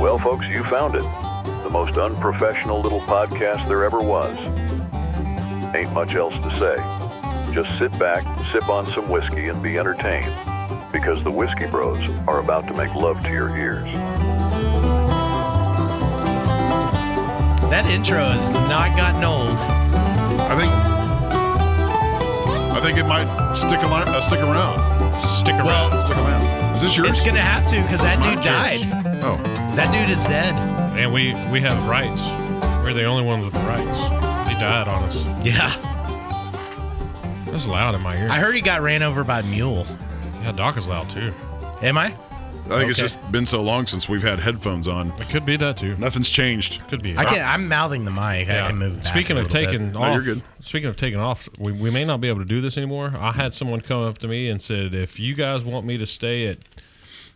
Well, folks, you found it. The most unprofessional little podcast there ever was. Ain't much else to say. Just sit back, sip on some whiskey, and be entertained. Because the Whiskey Bros are about to make love to your ears. That intro has not gotten old. I think it might stick around. Stick around. Stick around. Is this yours? It's going to have to because that dude died. Oh. That dude is dead. And we have rights. We're the only ones with rights. He died on us. Yeah. It was loud in my ear. I heard he got ran over by a mule. Yeah, Doc is loud too. Am I? I think it's just been so long since we've had headphones on. It could be that too. Nothing's changed. Could be. I'm mouthing the mic. Yeah. I can move back Speaking a of little taking bit. off, No, you're good. Speaking of taking off, we may not be able to do this anymore. I had someone come up to me and said, if you guys want me to stay at,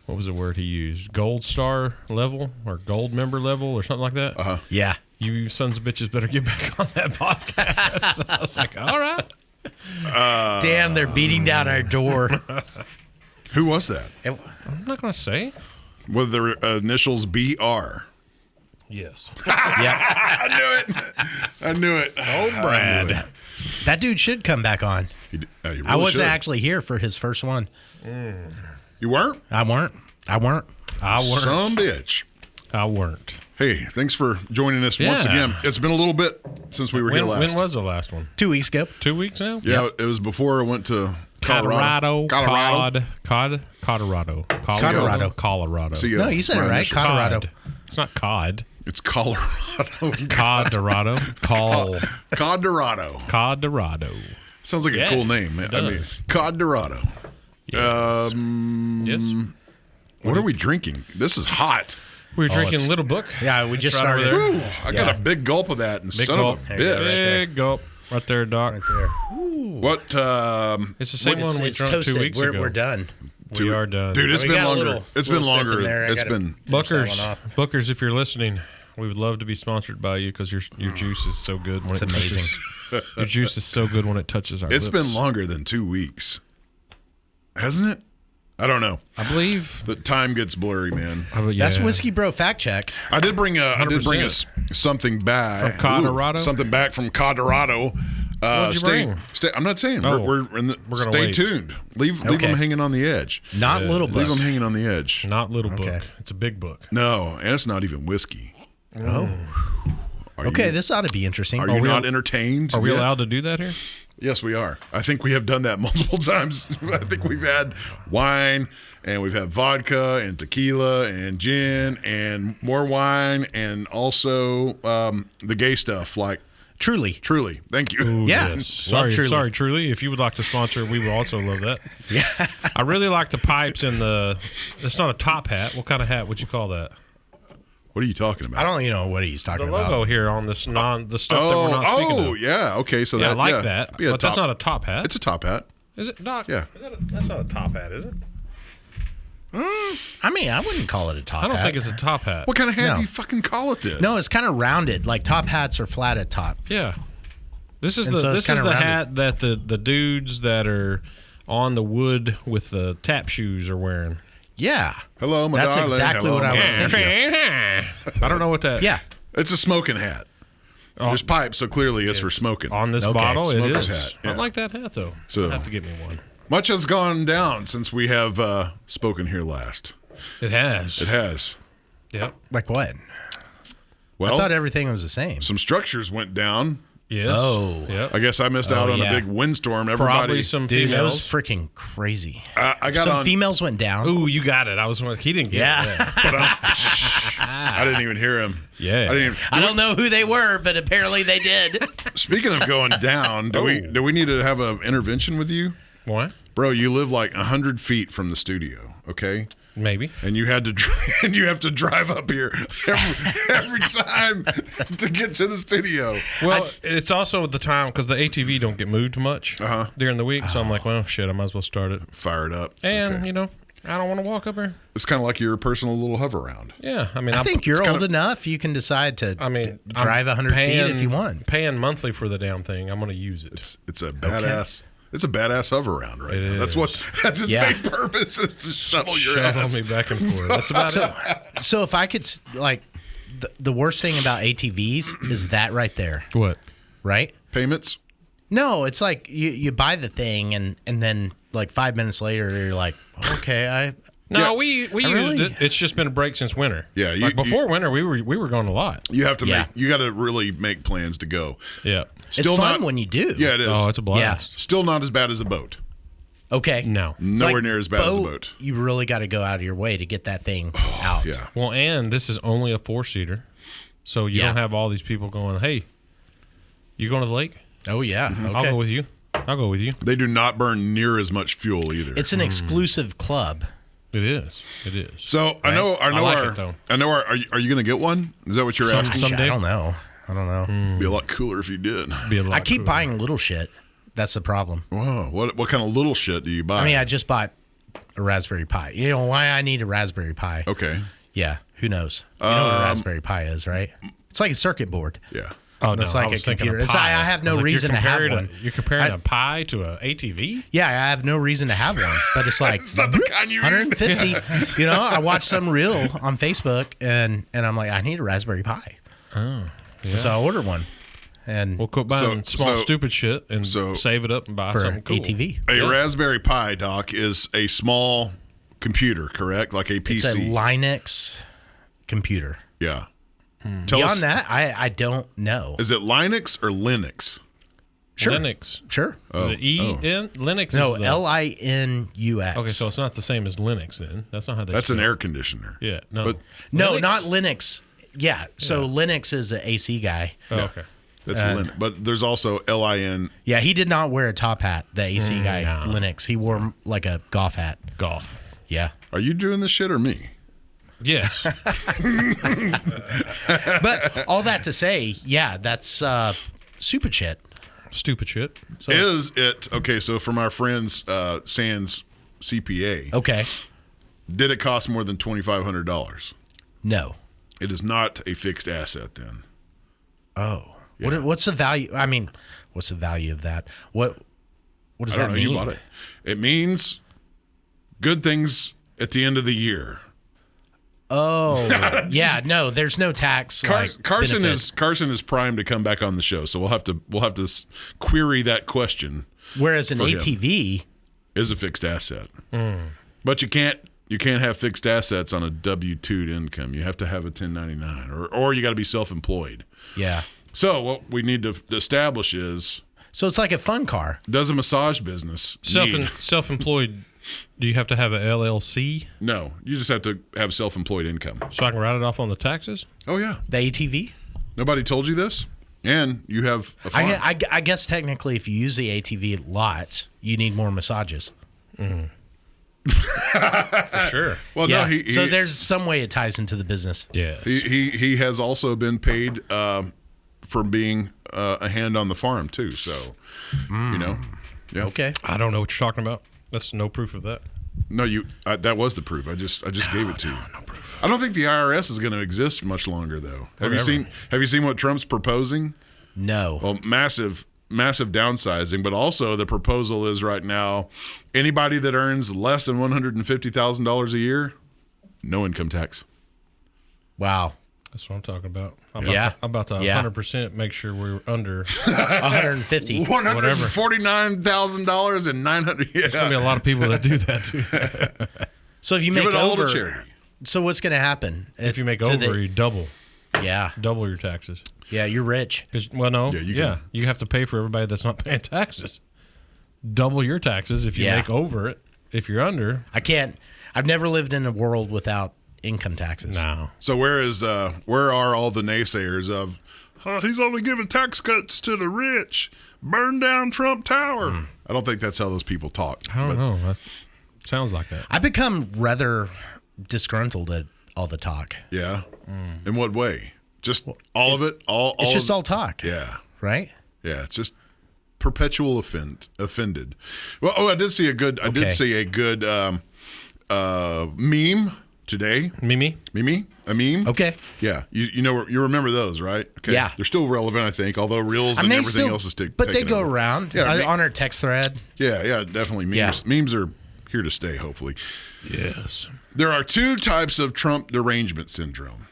what was the word he used? Gold star level or gold member level or something like that? Uh-huh. Yeah. You sons of bitches better get back on that podcast. I was like, all right. Damn, they're beating down our door. Who was that? I'm not going to say. With their initials BR. Yes. Yeah. I knew it. Oh, Brad. That dude should come back on. He really I wasn't should. actually here for his first one. You weren't? I weren't. I weren't. Some bitch. I weren't. Hey, thanks for joining us once Yeah. again. It's been a little bit since we were here last. When was the last one? 2 weeks ago. 2 weeks now? Yeah, it was before I went to Colorado. Colorado. See, No, you said it my right. initials. Colorado. Cod. It's not cod. It's Colorado. Cod-dorado. Cod-dorado. Cod-dorado. Sounds like Yeah, a cool name. it I mean, does. Cod-dorado. Yes. Yes. What are we drinking? This is hot. We're drinking it's- Little Book. Yeah, we just That's right over started. there. I got a big gulp of that, and Big son gulp. of a bitch. Big gulp. Right there, Doc. Right there. What? It's the same one we It's drank toasted. 2 weeks ago. We're done. We are done. Dude, it's We been got a longer. little- It's been little sip in longer. there. I It's gotta been. finish that one off. Bookers, if you're listening, we would love to be sponsored by you because your juice is so good. When It's it amazing. touches, your juice is so good when it touches our It's lips. been longer than 2 weeks, hasn't it? I don't know. I believe. The time gets blurry, man. That's Whiskey Bro fact check. I did bring us something back From Colorado? something back from Colorado. What'd you bring? I'm not saying Oh, we're in the. we're gonna Stay wait. tuned. Leave Okay. them hanging on the edge. Not Little Leave them Book. hanging on the edge. Not Little Okay. Book. It's a big book. No, and it's not even whiskey. Oh. Are Okay, you, this ought to be interesting. are you not entertained? Are we yet? allowed to do that here? Yes, we are. I think we have done that multiple times. I think we've had wine, and we've had vodka, and tequila, and gin, and more wine, and also the gay stuff like Truly. Truly. Thank you. Ooh, Yeah. yes. Love Sorry, Truly. sorry, Truly. If you would like to sponsor, we would also love that. Yeah. I really like the pipes and the. It's not a top hat. What kind of hat would you call that? What are you talking about? I don't know what he's The talking logo about. here on this the stuff that we're not speaking of. Yeah. Okay. So Yeah, I that, like that. Be a But that's top- not a top hat. It's a top hat. Is it, Doc? Yeah. That's not a top hat, is it? I mean, I wouldn't call it a top I don't hat. think it's a top hat. What kind of hat No. do you fucking call it then? No, it's kind of rounded. Like top hats are flat at top. Yeah. This is And the so it's this is kinda the rounded. hat that the dudes that are on the wood with the tap shoes are wearing. Yeah. Hello, my That's darling. exactly Hello, what I my was darling. thinking. I don't know what that. Yeah. It's a smoking hat. There's pipes, so clearly it's for smoking. On this Okay. bottle, it Smoker's is. hat, I yeah. like that hat though. So- I have to get me one. Much has gone down since we have spoken here last. It has. It has. Yep. Like what? Well, I thought everything was the same. some structures went down. Yes. Oh. Yep. I guess I missed out on yeah. a big windstorm. Probably Everybody, some Dude, that was females. freaking crazy. I got Some on, females went down. Ooh, you got it. I was. He didn't get Yeah. it. but I didn't even hear him. Yeah. I didn't even, I don't know who they were, but apparently they did. Speaking of going down, do we need to have an intervention with you, What? bro? You live like 100 feet from the studio, okay? Maybe. And you had to and you have to drive up here every time to get to the studio. Well, it's also the time because the ATV don't get moved much during the week. So I'm like, well, shit, I might as well start it. Fire it up. And, Okay. you know, I don't want to walk up here. It's kind of like your personal little hover round. Yeah, I mean, I think you're old kinda- enough. You can decide to drive I'm 100 feet if you want. Paying monthly for the damn thing. I'm going to use it. It's a badass. It's a badass hover round right It now. is. That's its Yeah. main purpose is to shuttle your Shuttle ass. me back and forth. That's about it. So if I could, like, the worst thing about ATVs is that right there, What? right? Payments? No, it's like you buy the thing and then like 5 minutes later you're like, okay, No, Yeah. we used really- it. It's just been a break since winter. Yeah, like before winter, we were going a lot. You have to Yeah. you got to really make plans to go. Yeah. it's fun when you do. Yeah, it is. Oh, it's a blast. Still not as bad as a boat. Okay. No. It's Nowhere like near as bad as a boat. You really got to go out of your way to get that thing out. Yeah. Well, and this is only a 4-seater, so you Yeah. don't have all these people going, "Hey, you going to the lake? Oh yeah. Okay. I'll go with you. I'll go with you." They do not burn near as much fuel either. It's an exclusive club. It is. It is. so I know like our it, though. I know our are you going to get one? Is that what you're asking? Someday. I don't know. It'd be a lot cooler if you did. Be a lot I keep cooler. buying little shit. That's the problem. Whoa, what kind of little shit do you buy? I mean, I just bought a Raspberry Pi. You know why I need a Raspberry Pi? okay. Yeah, who knows? You know what a Raspberry Pi is, right? It's like a circuit board. Yeah. Oh, no, It's like I was a thinking computer. a It's- pie. I have no was like, reason to have one. You're comparing I- a pie to a ATV? Yeah, I have no reason to have one, but it's like It's not the kind you eat. 150. You know, I watched some reel on Facebook, and I'm like, I need a Raspberry Pi. Oh, yeah. So I ordered one, and We'll quit buying small, so- stupid shit and so- save it up and buy for something cool. ATV, A Yeah. Raspberry Pi, Doc, is a small computer, correct? Like a PC. it's a Linux computer. yeah. Tell Beyond us, that, I don't know. is it Linux or Linux? Sure. Linux. Sure. Is it EN? Linux No, is the, Linux. Okay, so it's not the same as Linux then. That's not how they That's an spell it. air conditioner. Yeah, no. But No, Linux? not Linux. Yeah. So Linux is an AC guy. Oh, okay. that's Linux. But there's also LIN. Yeah, he did not wear a top hat, the AC guy, no. Linux. He wore like a golf hat. Golf. Yeah. Are you doing this shit or me? Yes. But all that to say, yeah, that's super shit. Stupid shit. Is it okay? So from our friends Sans CPA, Okay. did it cost more than $2,500? No. It is not a fixed asset. Then Oh. Yeah. What's the value? I mean, what's the value of that? What does I don't that know. mean? You bought it. It means good things at the end of the year. Oh. Yeah, no, there's no tax. Carson benefit. Carson is primed to come back on the show, so we'll have to query that question. Whereas an for him. ATV, Is a fixed asset, but you can't have fixed assets on a W-2 income. You have to have a 1099, or you got to be self-employed. yeah. So what we need to establish is, So it's like a fun car. does a massage business need? Self-employed, do you have to have an LLC No, you just have to have self-employed income. so I can write it off on the taxes? Oh yeah, The ATV? nobody told you this, and you have a farm. I guess technically if you use the ATV lots, you need more massages. Sure. well, Yeah. no, he so there's some way it ties into the business. Yes. he has also been paid for being a hand on the farm too. So you know, yeah. Okay. I don't know what you're talking about. That's no proof of that. No, that was the proof. I just gave it to you. No proof. I don't think the IRS is going to exist much longer, though. Have you seen what Trump's proposing? No. Well, massive downsizing, but also the proposal is right now, anybody that earns less than $150,000 a year, no income tax. Wow. That's what I'm talking about. I'm about to Yeah. 100% make sure we're under. 150. $149,000 and $900. There's going to be a lot of people that do that too. So if you Give make it all to over, charity. so what's going to happen If you make to over, the- you double yeah, your taxes. yeah, you're rich. 'Cause- well, no. Yeah, Yeah, you you have to pay for everybody that's not paying taxes. Double your taxes if you Yeah. make over it. If you're under, I've never lived in a world without income taxes. no. So where are all the naysayers of, he's only giving tax cuts to the rich, burn down Trump Tower? I don't think that's how those people talk. I don't know. That sounds like that. I've become rather disgruntled at all the talk. Yeah. In what way? Just all of it? It's just all talk. Yeah. Right? Yeah. It's just perpetual offended. Well, I did see a good meme today. Mimi? A meme. Okay. Yeah, you know you remember those, right? Okay. Yeah. They're still relevant, I think. Although reels and they everything still- else is But they taken go over. around Yeah, on our text thread. Yeah, definitely. Memes, Yeah. memes are here to stay. Hopefully, Yes. there are 2 types of Trump derangement syndrome.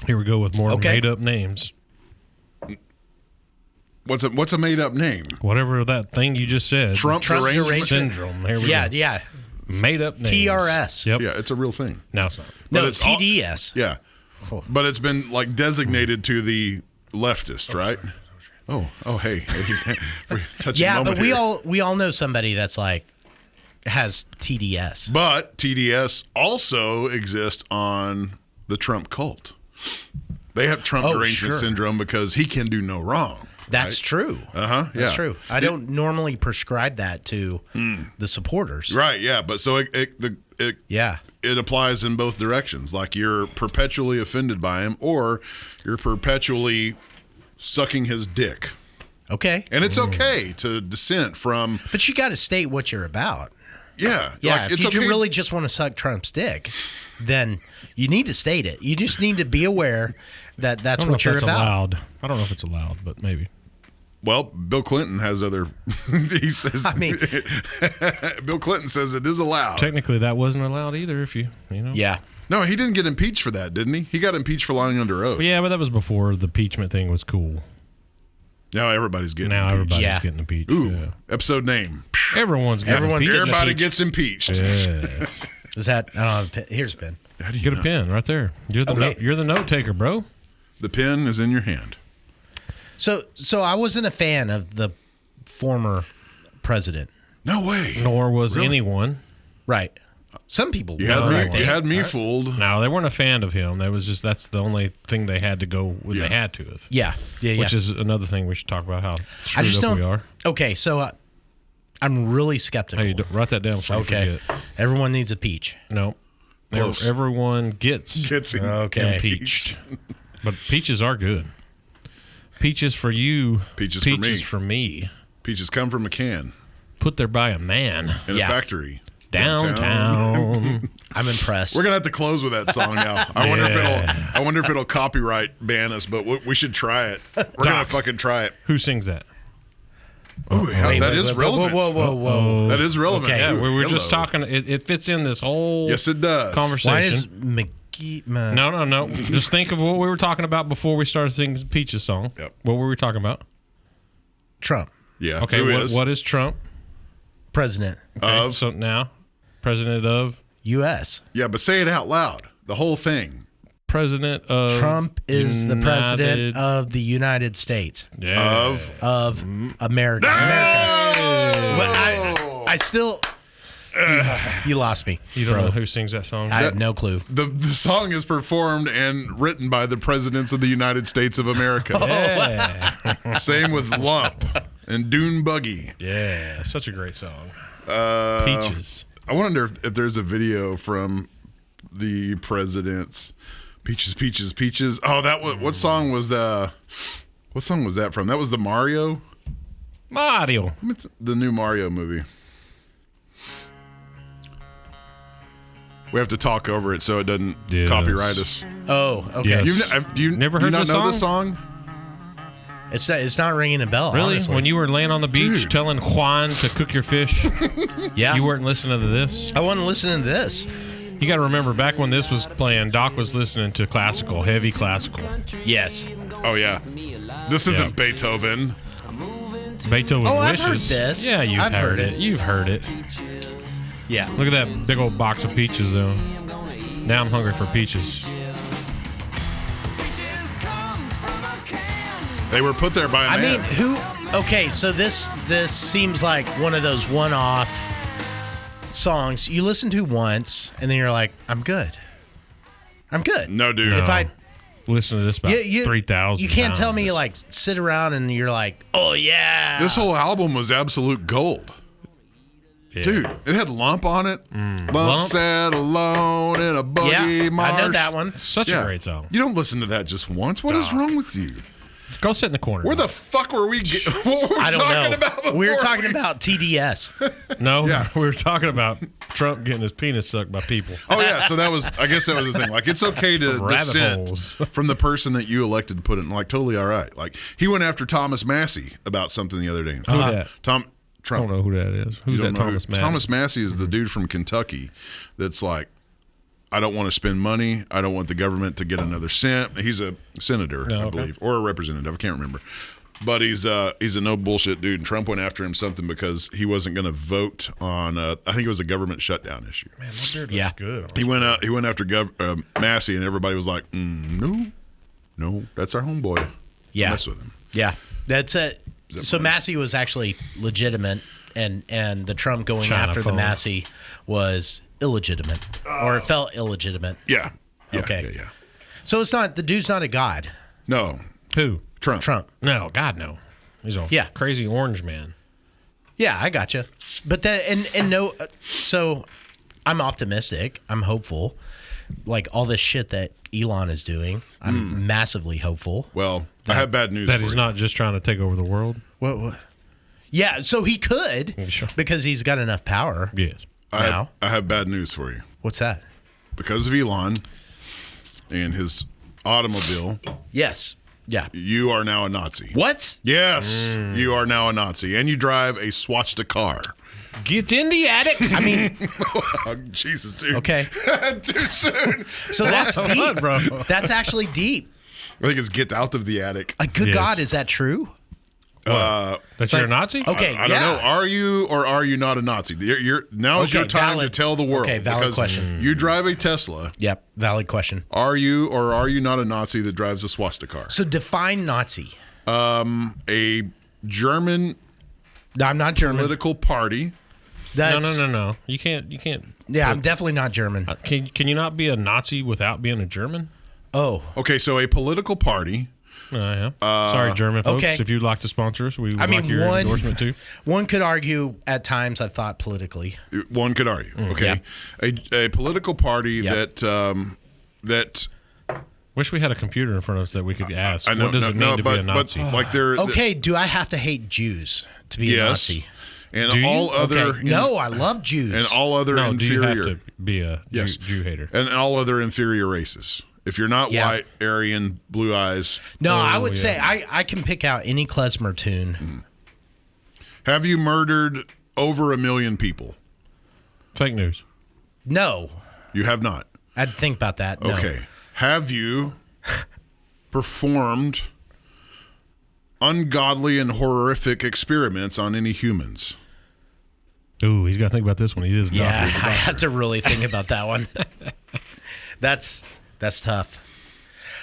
Here we go with more Okay. made-up names. What's a made up name? Whatever that thing you just said. Trump derangement. syndrome. There we Yeah, go. yeah. Made-up names. TRS. Yep. Yeah, it's a real thing. No, it's not. No, it's all- TDS. Yeah, but it's been like designated to the leftist, right? Hey, we're touching Yeah, moment but here. we all know somebody that's like has TDS. But TDS also exists on the Trump cult. They have Trump derangement sure. syndrome because he can do no wrong. That's true. Yeah. That's true. I don't normally prescribe that to the supporters. Right, yeah, but so it Yeah. it applies in both directions. Like you're perpetually offended by him or you're perpetually sucking his dick. Okay. And it's okay to dissent from But you got to state what you're about. Yeah, Yeah, like, if it's you okay. really just want to suck Trump's dick, then you need to state it. You just need to be aware that I that's don't know what if you're that's about. allowed. I don't know if it's allowed, but maybe. Well, Bill Clinton has other. He says. I mean- Bill Clinton says it is allowed. Technically, that wasn't allowed either. If you know. Yeah. No, he didn't get impeached for that, didn't he? He got impeached for lying under oath. But yeah, but that was before the impeachment thing was cool. Now everybody's getting Now impeached. everybody's Yeah. getting impeached. Ooh, Yeah. episode name. Everyone's getting Everyone's impeached. getting Everybody impeached. gets impeached. Yes. Is that? I don't have a pen. Here's a pen. How do you Get a know? pen right there. You're the note taker, bro. The pen is in your hand. So I wasn't a fan of the former president. No way. Nor was Really? anyone. Right. Some people You were, had I me. think. You had me fooled. No, they weren't a fan of him. That was just that's the only thing they had to go with. Yeah. They had to have. Yeah. Which is another thing we should talk about how I just screwed up don't. we are. Okay, so I'm really skeptical. Hey, write that down before Okay. you forget. Everyone needs a peach. No. Close. Everyone gets Gets Okay. impeached. But peaches are good. Peaches for you. Peaches for me. for me. Peaches come from a can Put there by a man in Yeah. a factory downtown. I'm impressed. We're gonna have to close with that song now. I wonder Yeah. if it'll copyright ban us, but we should try it. We're gonna fucking try it. Who sings that? Ooh, Wait, that wait, is wait, relevant. Whoa. That is relevant. Okay. Yeah, Ooh, we were just hello. talking. It fits in this whole Yes, it does. conversation. Why is McGee? No. Just think of what we were talking about before we started singing the Peaches song. Yep. What were we talking about? Trump, Yeah. Okay, who is? what is Trump? president, Okay, Of? so now, president of U.S. Yeah, but say it out loud. The whole thing. president of Trump is the president United- of the United States yeah. of America. But I still. You lost me. You don't bro. know who sings that song? I have no clue. The song is performed and written by the presidents of the United States of America. yeah, Same with Lump and Dune Buggy. yeah, such a great song. Peaches. I wonder if there's a video from the presidents. Peaches, peaches, peaches. Oh, that was what song was the? What song was that from? That was the Mario. Mario. It's the new Mario movie. We have to talk over it so it doesn't Yes. copyright us. Oh, okay. Yes. Do you Never do you heard not the know the song? song? It's not ringing a bell. Really? Honestly. When you were laying on the beach Dude. telling Juan to cook your fish, yeah, you weren't listening to this? I wasn't listening to this. You got to remember, back when this was playing, Doc was listening to classical, heavy classical. Yes. Oh yeah. This isn't Beethoven. Beethoven Oh, I've Wishes. heard this. Yeah, you've I've heard heard it. it. You've heard it. Yeah. Look at that big old box of peaches, though. Now I'm hungry for peaches. They were put there by a I man. mean, who? Okay, so this seems like one of those one-off songs you listen to once, and then you're like, I'm good. I'm good. No, dude. If I Listen to this about 3,000 you can't tell times. me like sit around and you're like, oh yeah, This whole album was absolute gold. Yeah. Dude, it had Lump on it. Lump Lump. sat alone in a buggy yeah, marsh. I know that one. Such Yeah. a great song. You don't listen to that just once. What is Doc. wrong with you? Go sit in the corner. Where the fuck were we? What were we I don't talking know. about? We were before talking about TDS. No, Yeah. we were talking about Trump getting his penis sucked by people. Oh yeah, so I guess that was the thing. Like, it's okay to Rabbit dissent holes. from the person that you elected to put in. Like, totally all right. Like, he went after Thomas Massey about something the other day. Who that? Trump. I don't know who that is. Who's You don't that know Thomas who- Massey? Thomas Massey is the dude from Kentucky that's like, I don't want to spend money. I don't want the government to get another cent. He's a senator, Oh, I okay. believe, or a representative. I can't remember. But he's a no bullshit dude. And Trump went after him something because he wasn't going to vote on. I think it was a government shutdown issue. Man, my beard Yeah. looks good. He went out. He went after Massey, and everybody was like, "No, that's our homeboy. Yeah. Mess with him." Yeah, that's it. that So funny? Massey was actually legitimate, and the Trump going China after phone. the Massey was illegitimate, or it felt illegitimate. Yeah. Okay. Yeah. So it's not the dude's not a god. No, Who? Trump. Trump. No, God, no. He's a Yeah. crazy orange man. Yeah, I gotcha. But that and no. So I'm optimistic. I'm hopeful. Like all this shit that Elon is doing, I'm massively hopeful. Well, I have bad news That for he's you. not just trying to take over the world. What? Yeah, so he could Sure. because he's got enough power. Yes. Now, I have bad news for you. what's that? Because of Elon and his automobile, Yes. Yeah. you are now a Nazi. What? Yes, you are now a Nazi, and you drive a swastika car. Get in the attic. I mean, Oh, Jesus, dude. okay. Too soon. So that's Come on, deep, bro. That's actually deep. I think it's get out of the attic. Like, good Yes. God, is that true? That you're a Nazi? Okay, I don't know. Are you or are you not a Nazi? Now is Okay, your time valid. to tell the world. Okay, valid because question. You drive a Tesla. Yep. Valid question. Are you or are you not a Nazi that drives a swastika car? So define Nazi. A German No, I'm not German. political party. That's, No. You can't. Yeah, I'm definitely not German. Can you not be a Nazi without being a German? Oh, Okay, so a political party. Yeah. Sorry, German folks. okay. If you'd like to sponsor us, we would I mean, like your one- endorsement too. one could argue at times I've thought politically. One could argue. Okay, a political party Yep. that Wish we had a computer in front of us that we could ask. I know. What does it mean to be a Nazi? But like they're Okay, do I have to hate Jews to be a yes, Nazi? and Do you? all other Okay. No, I love Jews. and all other no, do you inferior have to be a Yes. Jew hater? and all other inferior races. If you're not Yeah. white, Aryan, blue eyes, No, I Oh, would yeah. say I can pick out any klezmer tune. have you murdered over 1 million people? Fake news. No, You have not. I'd think about that. No. Okay. Have you performed ungodly and horrific experiments on any humans? Ooh, he's got to think about this one. He is. Yeah, I have to really think about that one. That's tough.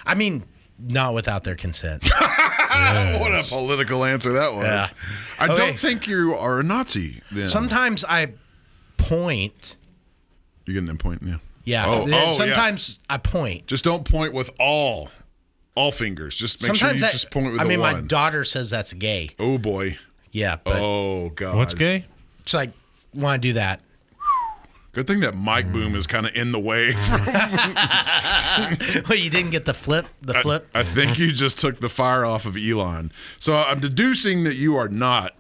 I mean, not without their consent. What a political answer that was. Yeah. I Okay. don't think you are a Nazi then. Sometimes I point. You getting that point? Yeah. Yeah. Oh, yeah. Sometimes I point. Just don't point with all fingers. Just make Sometimes sure you just point with I the mean, my one. daughter says that's gay. Oh boy. Yeah, but Oh god. What's gay? it's like, want to do that? Good thing that mic boom is kind of in the way. Well, you didn't get the flip. The flip. I think you just took the fire off of Elon. So I'm deducing that you are not.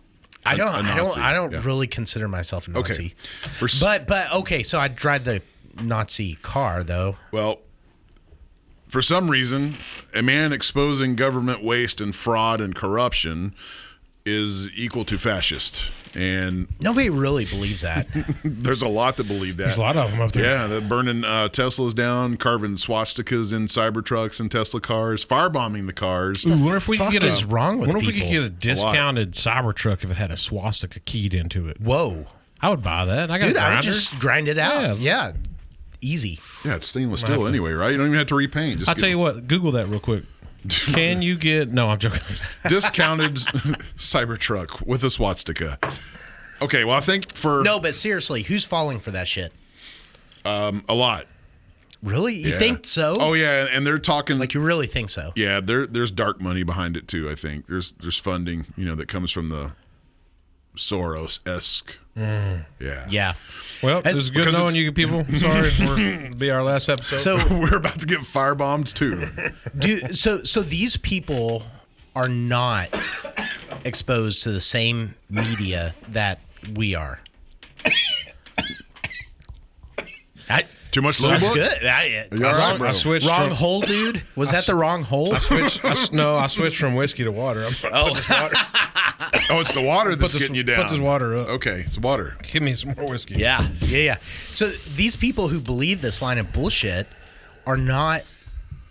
I a Nazi. I don't Yeah. really consider myself a Nazi. Okay. For s- But okay, so I drive the Nazi car though. Well, for some reason, a man exposing government waste and fraud and corruption is equal to fascist. And Nobody really believes that. there's a lot that believe that. There's a lot of them up there. Yeah, they're burning Teslas down, carving swastikas in Cybertrucks and Tesla cars, firebombing the cars. Ooh, wonder if we could fuck get is wrong with wonder if we people? could get a discounted Cybertruck if it had a swastika keyed into it. Whoa, I would buy that. I got dude! a I would grinder. just grind it out. Yeah, easy. Yeah, it's stainless steel anyway, right? You don't even have to repaint. Just I'll tell you what. Google that real quick. Can you get? No, I'm joking. discounted Cybertruck with a swastika. Okay, well, I think for No, but seriously, who's falling for that shit? a lot. Really? You Yeah. think so? Oh yeah, and they're talking Like you really think so? yeah, there's dark money behind it too. I think there's funding, that comes from the Soros-esque. Yeah. Yeah. Well, As- it's good because knowing it's- you people. Sorry, it'll be our last episode. So We're about to get firebombed too. so these people are not exposed to the same media that we are. Too much That's lube? good. You all right, bro? I switched Wrong from, hole, dude? Was that the wrong hole? I switched from whiskey to water. Oh, it's the water that's getting you down. Put this water up. Okay, it's water. Give me some more whiskey. Yeah. So these people who believe this line of bullshit are not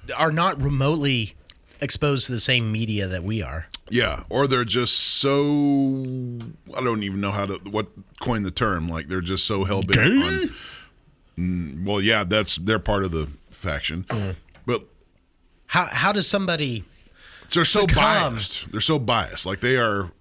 remotely exposed to the same media that we are. Yeah, or they're just so, I don't even know what coin the term, like they're just so hell-bent on. Well, yeah, they're part of the faction. But How does somebody they're so succumb? biased. They're so biased. Like they are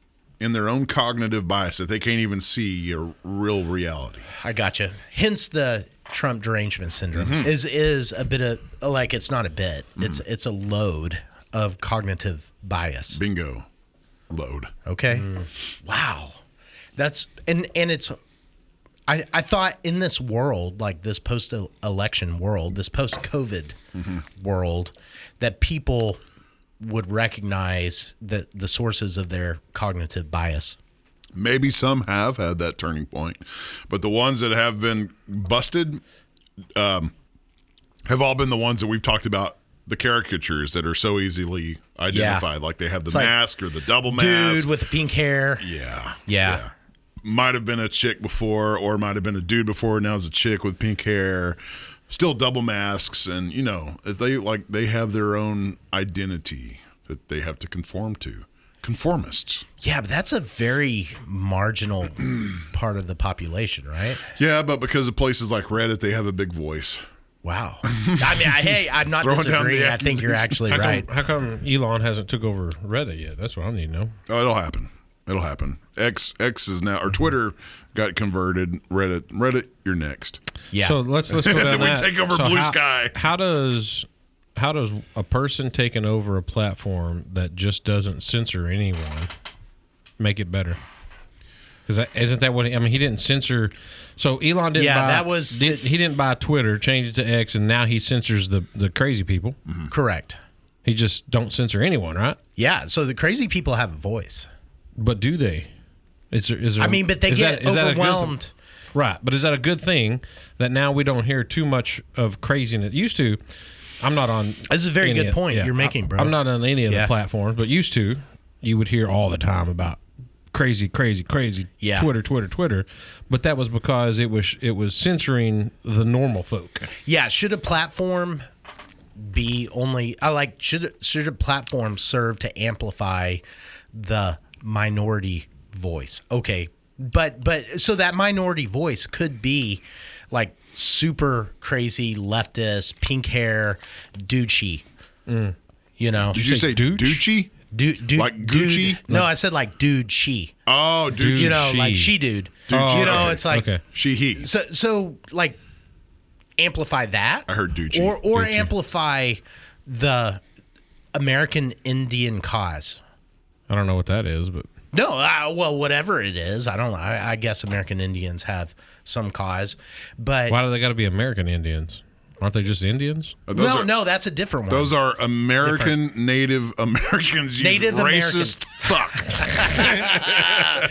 in their own cognitive bias that they can't even see a real reality. I gotcha. Hence the Trump derangement syndrome is a bit of like, it's not a bit. It's a load of cognitive bias. Bingo. Load. Okay. Wow. That's and it's I thought in this world, like this post-election world, this post-COVID world, that people would recognize the sources of their cognitive bias. Maybe some have had that turning point, but the ones that have been busted have all been the ones that we've talked about, the caricatures that are so easily identified. Like they have the mask or the double mask. Dude with the pink hair. Yeah. Might have been a chick before, or might have been a dude before. Now it's a chick with pink hair. Still double masks, and they have their own identity that they have to conform to. Conformists. Yeah, but that's a very marginal part of the population, right? Yeah, but because of places like Reddit, they have a big voice. Wow. I mean, hey, I'm not Throwing down disagreeing. the I think you're actually How right. come Elon hasn't took over Reddit yet? That's what I need to know. Oh, it'll happen. X is now, or Twitter got converted. Reddit, you're next. Yeah. So let's go down Then we that. take over Blue Sky. How does a person taking over a platform that just doesn't censor anyone make it better? Because isn't that what he didn't censor. So Elon didn't buy. He didn't buy Twitter, change it to X, and now he censors the crazy people. Correct. He just don't censor anyone, right? Yeah. So the crazy people have a voice. But do they? Is there, I mean, but they get overwhelmed. Right. But is that a good thing that now we don't hear too much of craziness? Used to, I'm not on. This is a very good point you're making, bro. I'm not on any of the platforms, but used to, you would hear all the time about crazy Twitter. But that was because it was censoring the normal folk. Yeah. Should a platform be only? Should a platform serve to amplify the minority voice? Okay, but so that minority voice could be like super crazy leftist, pink hair, douchey. You know? Did you say douchey? Dude, like Gucci? Dude. No, I said like dude, she. Oh, dude. You know, like she dude. Dude, you know, okay. it's like she he. So like amplify that. I heard douchey. Or Douchey. amplify the American Indian cause. I don't know what that is, but No, well, whatever it is, I don't know. I guess American Indians have some cause, but why do they got to be American Indians? Aren't they just Indians? no, that's a different one. Those are Native Americans. You Native racist American.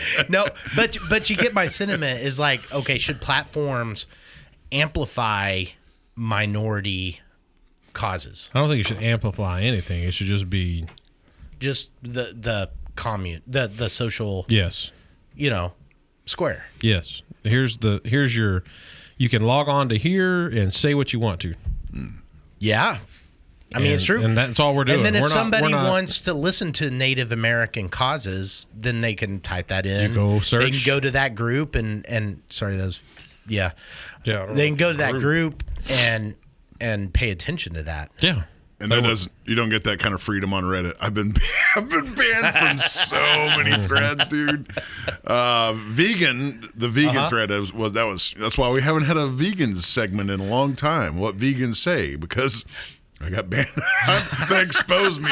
fuck. No, but you get my sentiment is like, okay, should platforms amplify minority causes? I don't think it should amplify anything. It should just be Just the commune, the social, yes. Square. Yes. Here's your. You can log on to here and say what you want to. Yeah. I mean, it's true. And that's all we're doing. And then if We're somebody not, wants to listen to Native American causes, then they can type that in. You go search. They can go to that group and sorry, yeah, they can go to that group and pay attention to that. Yeah. And you don't get that kind of freedom on Reddit. I've been banned from so many threads, dude. The vegan thread that's why we haven't had a vegan segment in a long time. What vegans say, because I got banned. They exposed me.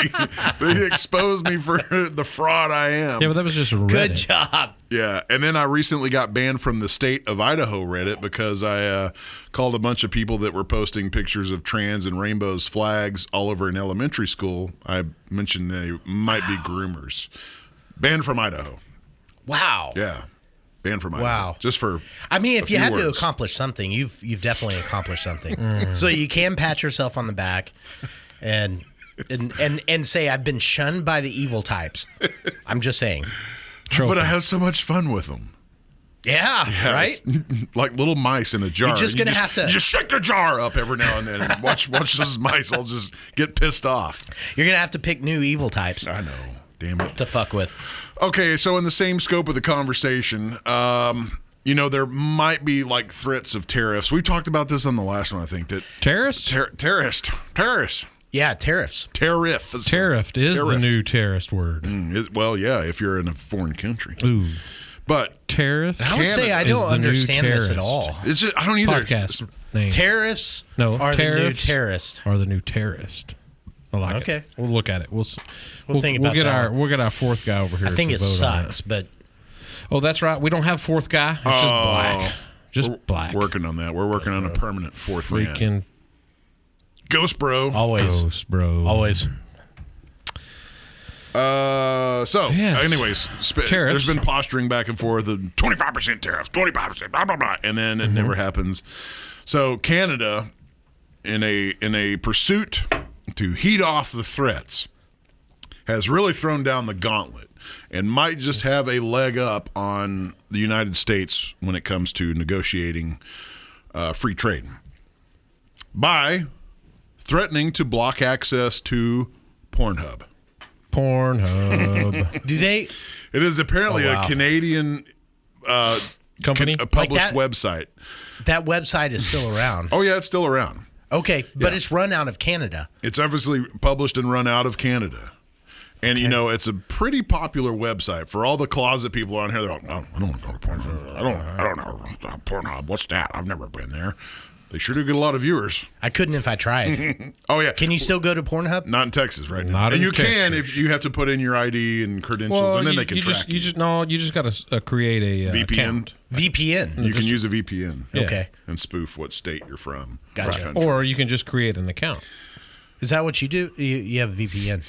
They exposed me for the fraud I am. Yeah, but that was just Reddit. Good job. Yeah, and then I recently got banned from the state of Idaho Reddit because I called a bunch of people that were posting pictures of trans and rainbows flags all over an elementary school. I mentioned they might be groomers. Banned from Idaho. Wow. Yeah, banned from Idaho. Wow. Just for I mean, if you had to words. accomplish something, you've definitely accomplished something. So you can pat yourself on the back and say, I've been shunned by the evil types. I'm just saying. But I have so much fun with them. Yeah, right? It's like little mice in a jar. You're just You gonna have to- just shake the jar up every now and then and watch those mice all just get pissed off. You're going to have to pick new evil types I know. Damn it. to fuck with. Okay, so in the same scope of the conversation, there might be like threats of tariffs. We talked about this on the last one, I think. That Terrorists? terrorists. Yeah, tariffs. Tariff is The new terrorist word. well, yeah, if you're in a foreign country. Ooh. But Tariffs? I would say I is don't the new understand this at terrorist. all. it's just, I don't either. Podcast name. Tariffs No, are the new tariffs terrorist. Are the new terrorist. I like Okay. it. We'll look at it. We'll think about get that. We'll get our fourth guy over here. I think to it vote on sucks, but Oh, that's right. We don't have fourth guy. It's just black. Just black. Working on that. We're working on a permanent fourth man. Freaking Ghost Bro. always. ghost, bro. Always. Anyways, Tariffs. there's been posturing back and forth of 25% tariffs, 25%, blah, blah, blah, and then it never happens. So Canada, in a pursuit to heat off the threats, has really thrown down the gauntlet and might just have a leg up on the United States when it comes to negotiating free trade by threatening to block access to Pornhub. Pornhub. Do they? It is apparently Oh, wow. a Canadian Company? a published that? website. That website is still around. Oh yeah, it's still around. Okay, but Yeah. it's run out of Canada. It's obviously published and run out of Canada. And, it's a pretty popular website for all the closet people on here. They're like, oh, I don't want to go to Pornhub. I don't know. Pornhub, what's that? I've never been there. They sure do get a lot of viewers. I couldn't if I tried. Oh, yeah. Can you still go to Pornhub? Not in Texas right now. Not And in you can Texas. if you have to put in your ID and credentials, and then they can track you. You just got to create a VPN? account. VPN. You can use a VPN. Yeah. Okay. And spoof what state you're from. Gotcha. What country. Or you can just create an account. Is that what you do? You have a VPN.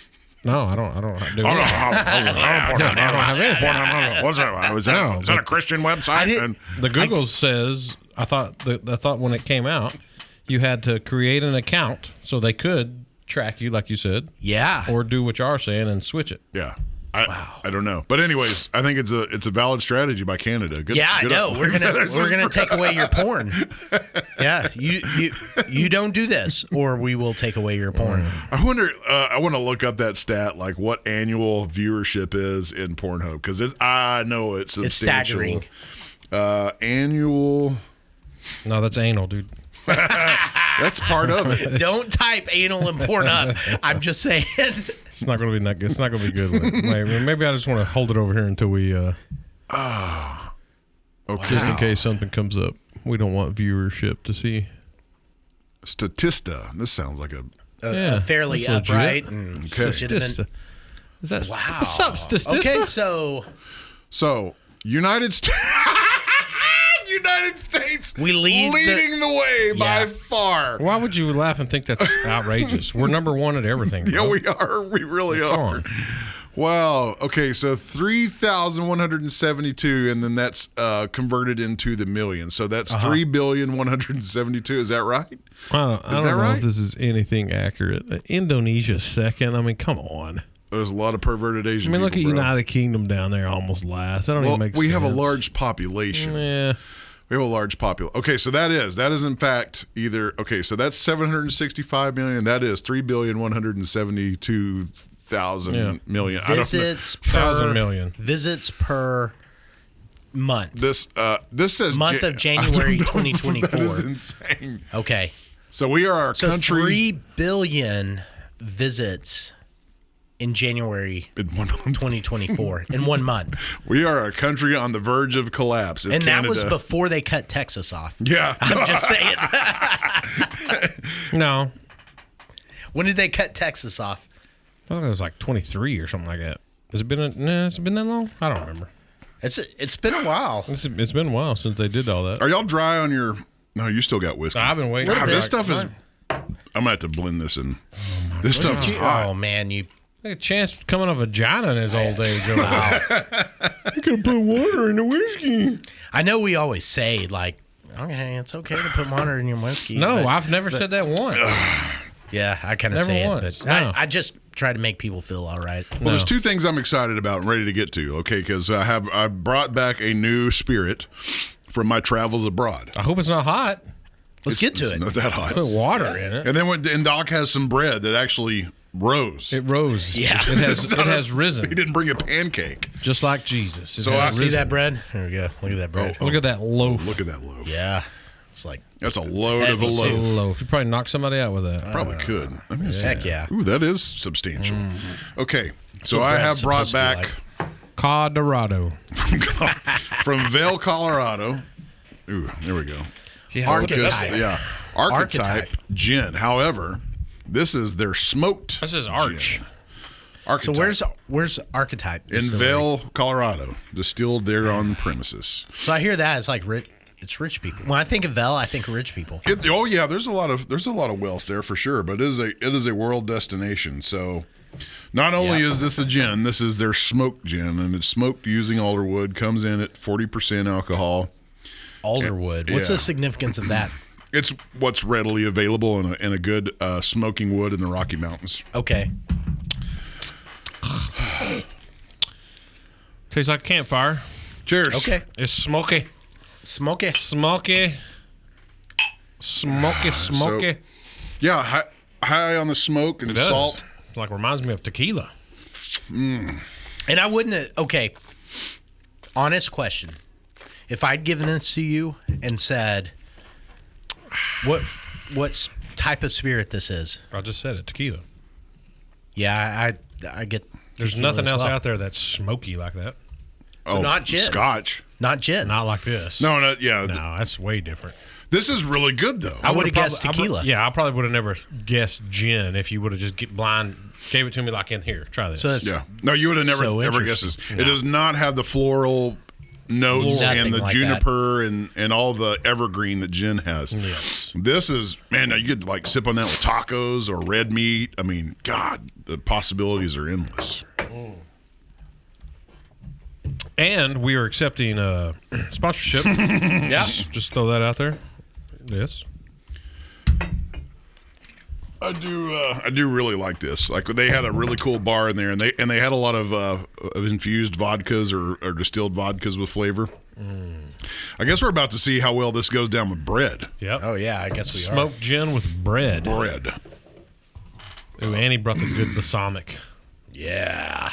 No, I don't do I don't it. know. I don't have anything. What's that? Is No, that a Christian website? didn't- And The Google says I thought when it came out, you had to create an account so they could track you, like you said, Yeah. or do what you are saying and switch it. yeah. I don't know. But anyways, I think it's a valid strategy by Canada. Good, Yeah, I good know. up- We're gonna take away your porn. Yeah, you don't do this, or we will take away your porn. I wonder. I want to look up that stat, like what annual viewership is in Pornhub, because I know it's substantial. staggering. Annual. No, that's anal, dude. That's part of it. Don't type anal and porn up. I'm just saying. It's not going to be that good. It's not going to be good. Maybe I just want to hold it over here until we. Okay. Just in case something comes up. We don't want viewership to see. Statista. This sounds like a. Yeah, Fairly that's legit. upright and Okay. should have been. Is that Wow. What's up, Statista? Okay, so So United States. United States We lead leading the way by Yeah. far. Why would you laugh and think that's outrageous? We're number one at everything. Yeah, bro. we are. We really Come are. on. Wow. Okay, so 3,172, and then that's converted into the million. So that's 3,172,000,172. Is that right? I don't that know right? if this is anything accurate. Indonesia's second. I mean, come on. There's a lot of perverted I Asian mean, look at people, bro. United Kingdom down there, almost last. That don't Well, even make we sense. have a large population. Yeah. We have a large population. Okay, so that is in fact either. Okay, so that's 765 million. That is 3,172,000 Yeah. million. I don't know. visits 1,000 per million. visits per month. This says Month of January I don't know if 2024. That is insane. Okay, So we are a so country 3 billion visits in January in one 2024 in 1 month, We are a country on the verge of collapse. If and that was Canada- before they cut Texas off. Yeah. I'm just saying. No. When did they cut Texas off? I thought it was like 23 or something like that. Has it been? Has it been that long? I don't remember. It's been a while. It's been a while since they did all that. Are y'all dry on your? No, you still got whiskey. I've been waiting. God, for this like- stuff is. I'm gonna have to blend this in. This stuff is hot. Oh man, you. Like a chance coming a vagina in his old age. Over there. You can put water in the whiskey. I know we always say like, okay, it's okay to put water in your whiskey. No, but- I've never said that once. Yeah, I kind of Never say once, it, but no. I just try to make people feel all right. Well, there's two things I'm excited about and ready to get to. Okay, because I brought back a new spirit from my travels abroad. I hope it's not hot. Let's get to it. Not that hot. Put water in it. And then and Doc has some bread that actually rose. It rose. Yeah. It has risen. He didn't bring a pancake. Just like Jesus. It So has See risen. that bread? There we go. Look at that bread. Look at that loaf. Look at that loaf. Yeah, it's like That's a load of a heavy, loaf. too. Loaf. You probably knock somebody out with that. Probably could. Let me see. heck yeah. Ooh, that is substantial. Okay, so what I bread's have brought supposed to be back Colorado. from Vail, Colorado. Ooh, there we go. Archetype. Yeah, Archetype Gin. However, this is their smoked. This is Arch. gin. So Archetype. where's Archetype? in Distillery? Vail, Colorado, distilled there on premises. So I hear that it's like rich. It's rich people. When I think of Vail, I think of rich people. Oh yeah, there's a lot of wealth there for sure, but it is a world destination. So not only Yeah. is this a gin, this is their smoked gin, and it's smoked using alderwood. Comes in at 40% alcohol. Alderwood. What's Yeah. the significance of that? It's what's readily available in a good smoking wood in the Rocky Mountains. Okay. Tastes like campfire. Cheers. Okay. It's smoky. Smoky. Smoky. Smoky. Yeah, high on the smoke and It does. salt. Like reminds me of tequila. And I wouldn't. Okay. Honest question. If I'd given this to you and said, what type of spirit this is? I just said it. Tequila. Yeah, I get. There's tequila nothing as else well. out there that's smoky like that. Oh, not gin. Scotch. Not gin. Not like this. No, yeah. No, that's way different. This is really good though. I would have Would've guessed probably- tequila. Yeah, I probably would have never guessed gin if you would have just gave it to me like in here. Try this. So it's Yeah. No, you would have never So ever guessed this. interesting. It does not have the floral notes Nothing and the like juniper and all the evergreen that gin has. Yes. This is, man, you could like sip on that with tacos or red meat. I mean, God, the possibilities are endless. And we are accepting sponsorship. yeah. Just throw that out there. Yes. I do really like this. Like they had a really cool bar in there, and they had a lot of infused vodkas or distilled vodkas with flavor. I guess we're about to see how well this goes down with bread. Yep. Oh yeah, I guess we are. Smoked gin with bread. Bread. Ooh, Annie brought the good balsamic. Yeah.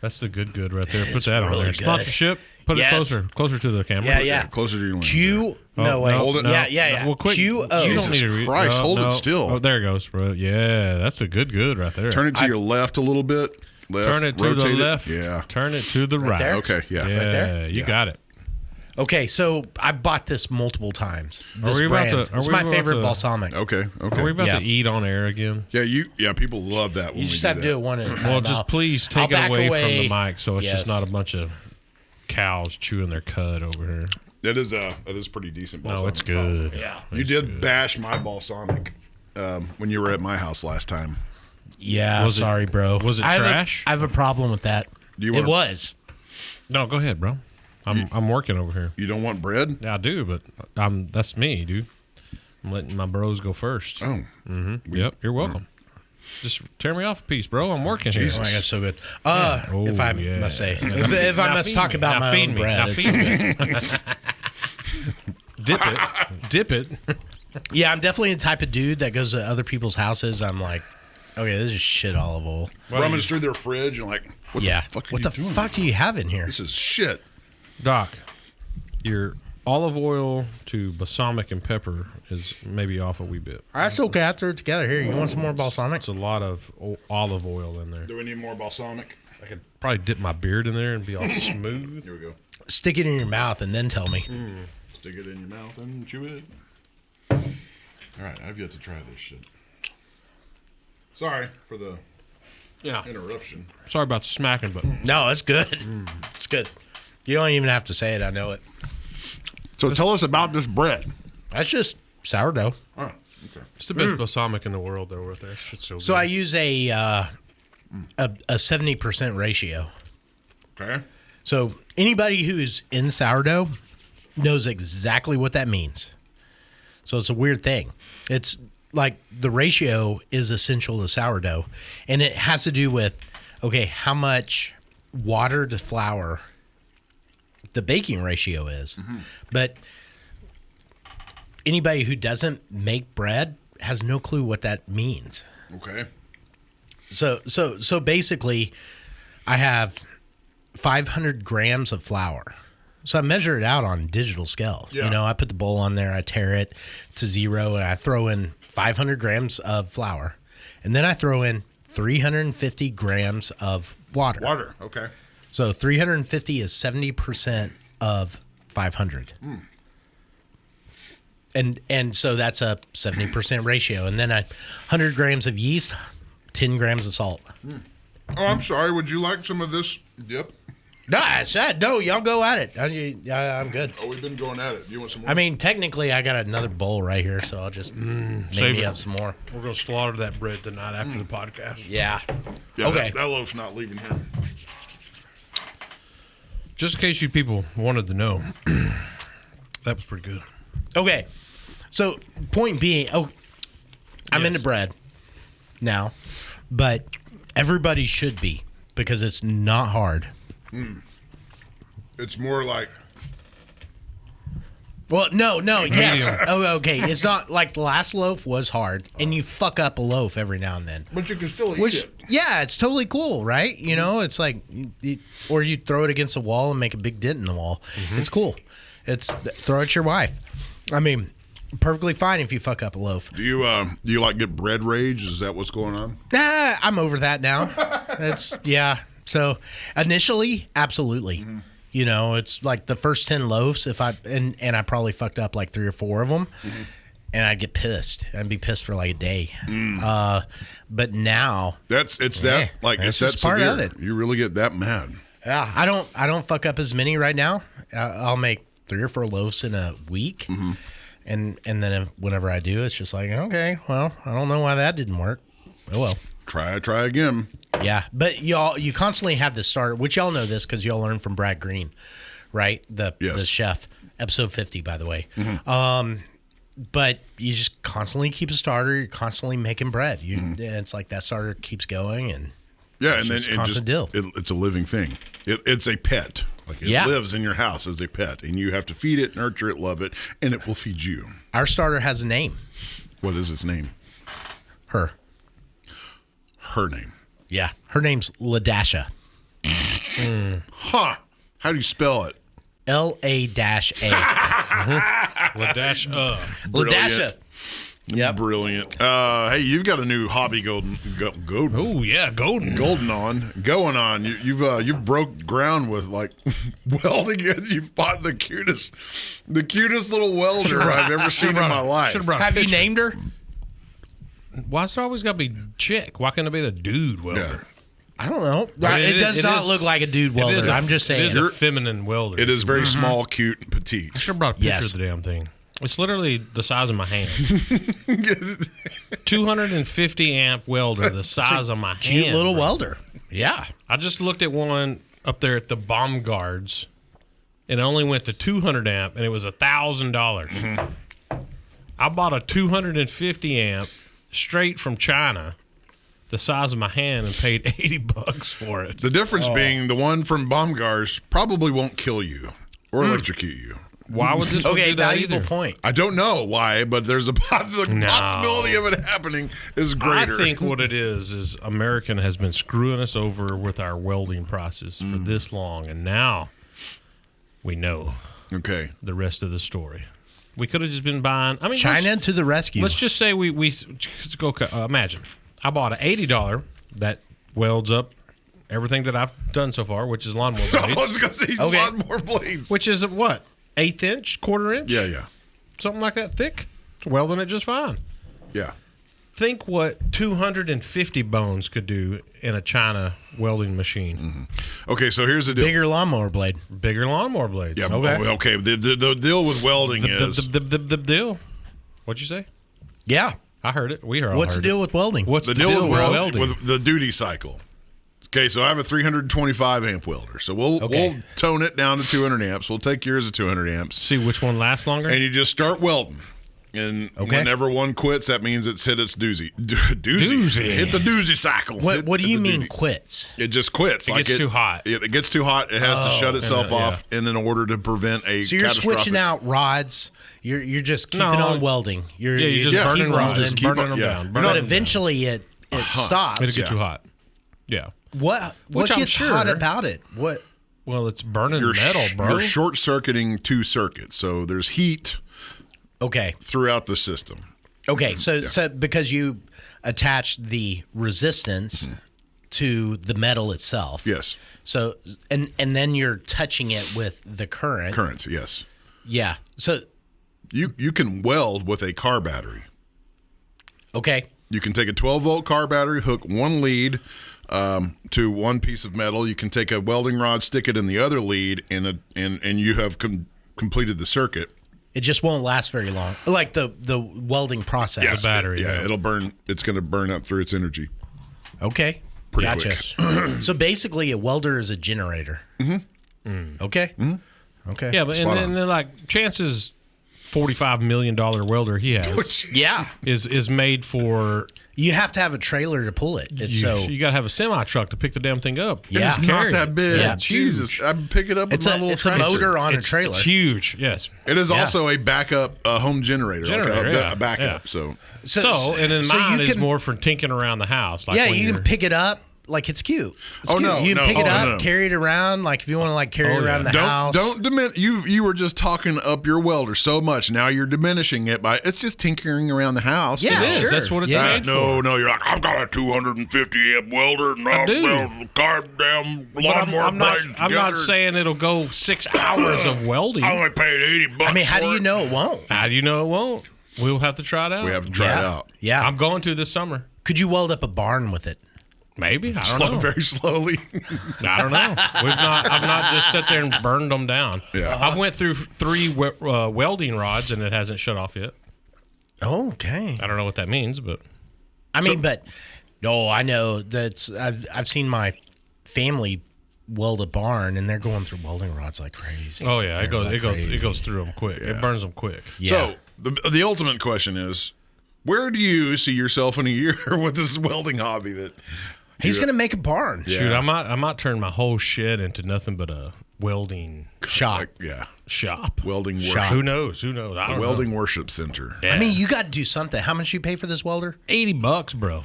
That's the good right there. Put It's that on really there. good. Sponsorship. Put Yes. it closer to the camera. Yeah, yeah. Closer to your lens. Q. Oh, No way. Hold it. Yeah, yeah. Well, quick. QO. You don't Jesus need to read. Christ, hold it still. Oh, there it goes, bro. Yeah, that's the good right there. Turn it to your left a little bit. Left. Turn it to rotate the left. Yeah. Turn it to the right. there? Okay. Yeah. Yeah, Right there? you Yeah. got it. Okay, so I bought this multiple times. This we about brand. to- are It's we my about favorite to- balsamic. Okay. Are we about Yeah. to eat on air again? Yeah. People love that. When You we just do have to that. do it one at a time. Well, just please I'll take it back away away. from the mic so it's Yes. just not a bunch of cows chewing their cud over here. That is pretty decent. Balsamic. No, it's good. Yeah. You did bash my balsamic when you were at my house last time. Yeah, Was it- sorry, bro. was it I have trash? I have a problem with that. Do you It wanna- was. No, go ahead, bro. I'm working over here. You don't want bread? Yeah, I do, but that's me, dude. I'm letting my bros go first. Oh, Yep, you're welcome. Just tear me off a piece, bro. I'm working Jesus. Oh my here. god, so good. Oh, If I yeah. must say, Now if I now must feed talk me. about Now my feed own me. bread, Now it's feed so me. good. Dip it. Dip it. Yeah, I'm definitely the type of dude that goes to other people's houses. I'm like, okay, this is shit olive oil. rummage through their fridge and like, what Yeah. the fuck are What you the doing? fuck do you have in here? This is shit. Doc, your olive oil to balsamic and pepper is maybe off a wee bit. That's okay. I threw it together. Here, you want some more balsamic? It's a lot of olive oil in there. Do we need more balsamic? I could probably dip my beard in there and be all smooth. Here we go. Stick it in your mouth and then tell me. Stick it in your mouth and chew it. All right, I've yet to try this shit. Sorry for the Yeah. interruption. Sorry about the smacking, but No, it's good. It's good. You don't even have to say it. I know it. So tell us about this bread. That's just sourdough. Oh, okay. it's the best balsamic in the world, though. With that shit's so good. So I use a 70% ratio. Okay. So anybody who's in sourdough knows exactly what that means. So it's a weird thing. It's like the ratio is essential to sourdough, and it has to do with, okay, how much water to flour the baking ratio is. But anybody who doesn't make bread has no clue what that means. Okay. So basically, I have 500 grams of flour. So I measure it out on digital scale. Yeah. You know, I put the bowl on there, I tear it to 0, and I throw in 500 grams of flour. And then I throw in 350 grams of water. Water. Okay. So 350 is 70% of 500. And so that's a 70% ratio. And then 100 grams of yeast, 10 grams of salt. Oh, I'm sorry. Would you like some of this dip? No, I said, no, y'all go at it. I'm good. Oh, we've been going at it. You want some more? I mean, technically, I got another bowl right here, so I'll just save maybe it. have some more. we're gonna slaughter that bread tonight after the podcast. Yeah. yeah, okay. That loaf's not leaving here. Just in case you people wanted to know, that was pretty good. Okay. So, point being, I'm Yes. into bread now, but everybody should be because it's not hard. It's more like Well, no, yes. Oh, okay. It's not like the last loaf was hard, and you fuck up a loaf every now and then. but you can still eat Which, it. yeah, it's totally cool, right? You know, it's like, or you throw it against a wall and make a big dent in the wall. It's cool. It's throw it at your wife. I mean, perfectly fine if you fuck up a loaf. Do you like get bread rage? Is that what's going on? I'm over that now. Yeah. So initially, absolutely. You know, it's like the first 10 loaves, if and I probably fucked up like 3 or 4 of them, and I'd get pissed. I'd be pissed for like a day. But now, It's that's that just part severe. of it. You really get that mad. yeah, I don't fuck up as many right now. I'll make 3 or 4 loaves in a week, and then whenever I do, it's just like, okay, well, I don't know why that didn't work. Oh well. Try again. Yeah, but you constantly have this starter, which y'all know this because y'all learned from Brad Green, right? The chef, episode 50, by the way. But you just constantly keep a starter. You're constantly making bread. It's like that starter keeps going, and Yeah, it's and then just a constant deal. it's a living thing. It's a pet. Like it lives in your house as a pet, and you have to feed it, nurture it, love it, and it will feed you. Our starter has a name. What is its name? Her. Her name. Yeah, her name's Ladasha. Huh. How do you spell it? L-A-A. Ladash, Ladasha. Yep. Brilliant. Hey, you've got a new hobby going oh yeah, golden. going on. You've broke ground with like welding, and you've bought the cutest little welder I've ever seen in my life. Should've brought a Have you picture. named her? Why's it always got to be chick? Why can't it be a dude welder? Yeah. I don't know. I mean, it does it not is- look like a dude It is welder. a- I'm just It saying. is a feminine welder. It is very small, cute, and petite. I should have brought a picture Yes. of the damn thing. It's literally the size of my hand. 250 amp welder, the size of my Cute hand. little bro. welder. Yeah. I just looked at one up there at the bomb guards, and it only went to 200 amp, and it was $1,000. I bought a 250 amp straight from China, the size of my hand, and paid $80 for it. The difference being the one from Baumgart's probably won't kill you or electrocute you. Why would this one Okay, do that valuable either? point. I don't know why, but there's the possibility of it happening is greater. I think what it is American has been screwing us over with our welding process for this long, and now we know Okay. the rest of the story. We could have just been buying. I mean, China to the rescue. Let's just say we go. Imagine I bought an $80 that welds up everything that I've done so far, which is lawnmower I blades, was going to say a lot more blades. which is what 1/8 inch, 1/4 inch, Yeah. something like that thick. It's welding it just fine. Yeah. think what 250 bones could do in a China welding machine. Okay, so here's the deal. Bigger lawnmower blade. Bigger lawnmower blades. Yeah, Okay. okay. The deal with welding is The deal. What'd you say? Yeah. I heard it. We heard. What's the deal with welding? What's the deal with welding with the duty cycle. Okay, so I have a 325 amp welder. So we'll tone it down to 200 amps. We'll take yours at 200 amps. See which one lasts longer. And you just start welding. And whenever one quits, that means it's hit its doozy. Doozy. Hit the doozy cycle. What do you mean quits? It just quits. It gets too hot. It gets too hot. It has to shut itself off in order to prevent a So you're catastrophic. switching out rods. You're just keeping No. on welding. You're just just burning keep rods. welding. Keep Burning on- them yeah. down. You're Burning But them eventually it stops. down. It'll get too hot. Yeah. What Which I'm gets sure- hot about it? What? Well, it's burning You're metal, bro. You're short circuiting two circuits, so there's heat Okay. throughout the system. Okay. So because you attach the resistance to the metal itself. Yes, So and then you're touching it with the current. current. Yes, Yeah. So you can weld with a car battery. okay. You can take a 12-volt car battery, hook one lead to one piece of metal. You can take a welding rod, stick it in the other lead, and you have completed the circuit. It just won't last very long. Like the welding process. Yes, battery, yeah. it'll burn. It's going to burn up through its energy. Okay. Pretty gotcha. So basically, a welder is a generator. Mm-hmm. Okay. Mm-hmm. Okay. Yeah, but and then like chances $45 million welder he has Yeah. is made for You have to have a trailer to pull it. It's you got to have a semi truck to pick the damn thing up. Yeah. It's not Carry that it. big. Yeah. Jesus, I pick it up with it's my a little it's a tractor. motor on a It's trailer. huge. Yes. It is also a backup, a home generator, Generator, like yeah, a backup. yeah. So So and then so mine you is can- more for tinkering around the house. Like Yeah, when you you're- can pick it up like it's cute. It's Oh, cute. no, you can no. pick it Oh, up, no. carry it around. Like if you want to like carry it Oh, around yeah. the house. don't diminish. You were just talking up your welder so much. Now you're diminishing it by it's just tinkering around the house. Yeah, It is. sure. That's what it's Yeah. made for. No, you're like I've got a 250 amp welder and I'll do. weld the goddamn But lawnmower I'm not. blades I'm not together. saying it'll go 6 hours of welding. I only paid $80. I mean, how for do you it. know it won't? How do you know it won't? We'll have to try it out. We have to try it out. Yeah. I'm going to this summer. Could you weld up a barn with it? Maybe. I don't know. Very slowly. I don't know. I've not just sat there and burned them down. Yeah. I've went through 3 welding rods and it hasn't shut off yet. Okay. I don't know what that means, but I mean, but no, I know that's I've seen my family weld a barn and they're going through welding rods like crazy. oh yeah, They're like it crazy. goes through them quick. It burns them quick. Yeah. So the ultimate question is, where do you see yourself in a year with this welding hobby? That He's gonna make a barn Shoot, I might turn my whole shed into nothing but a welding shop. shop. welding Shop. worship, Who knows? Who knows? I don't welding know. worship center. Yeah. I mean, you got to do something. How much you pay for this welder, $80, bro.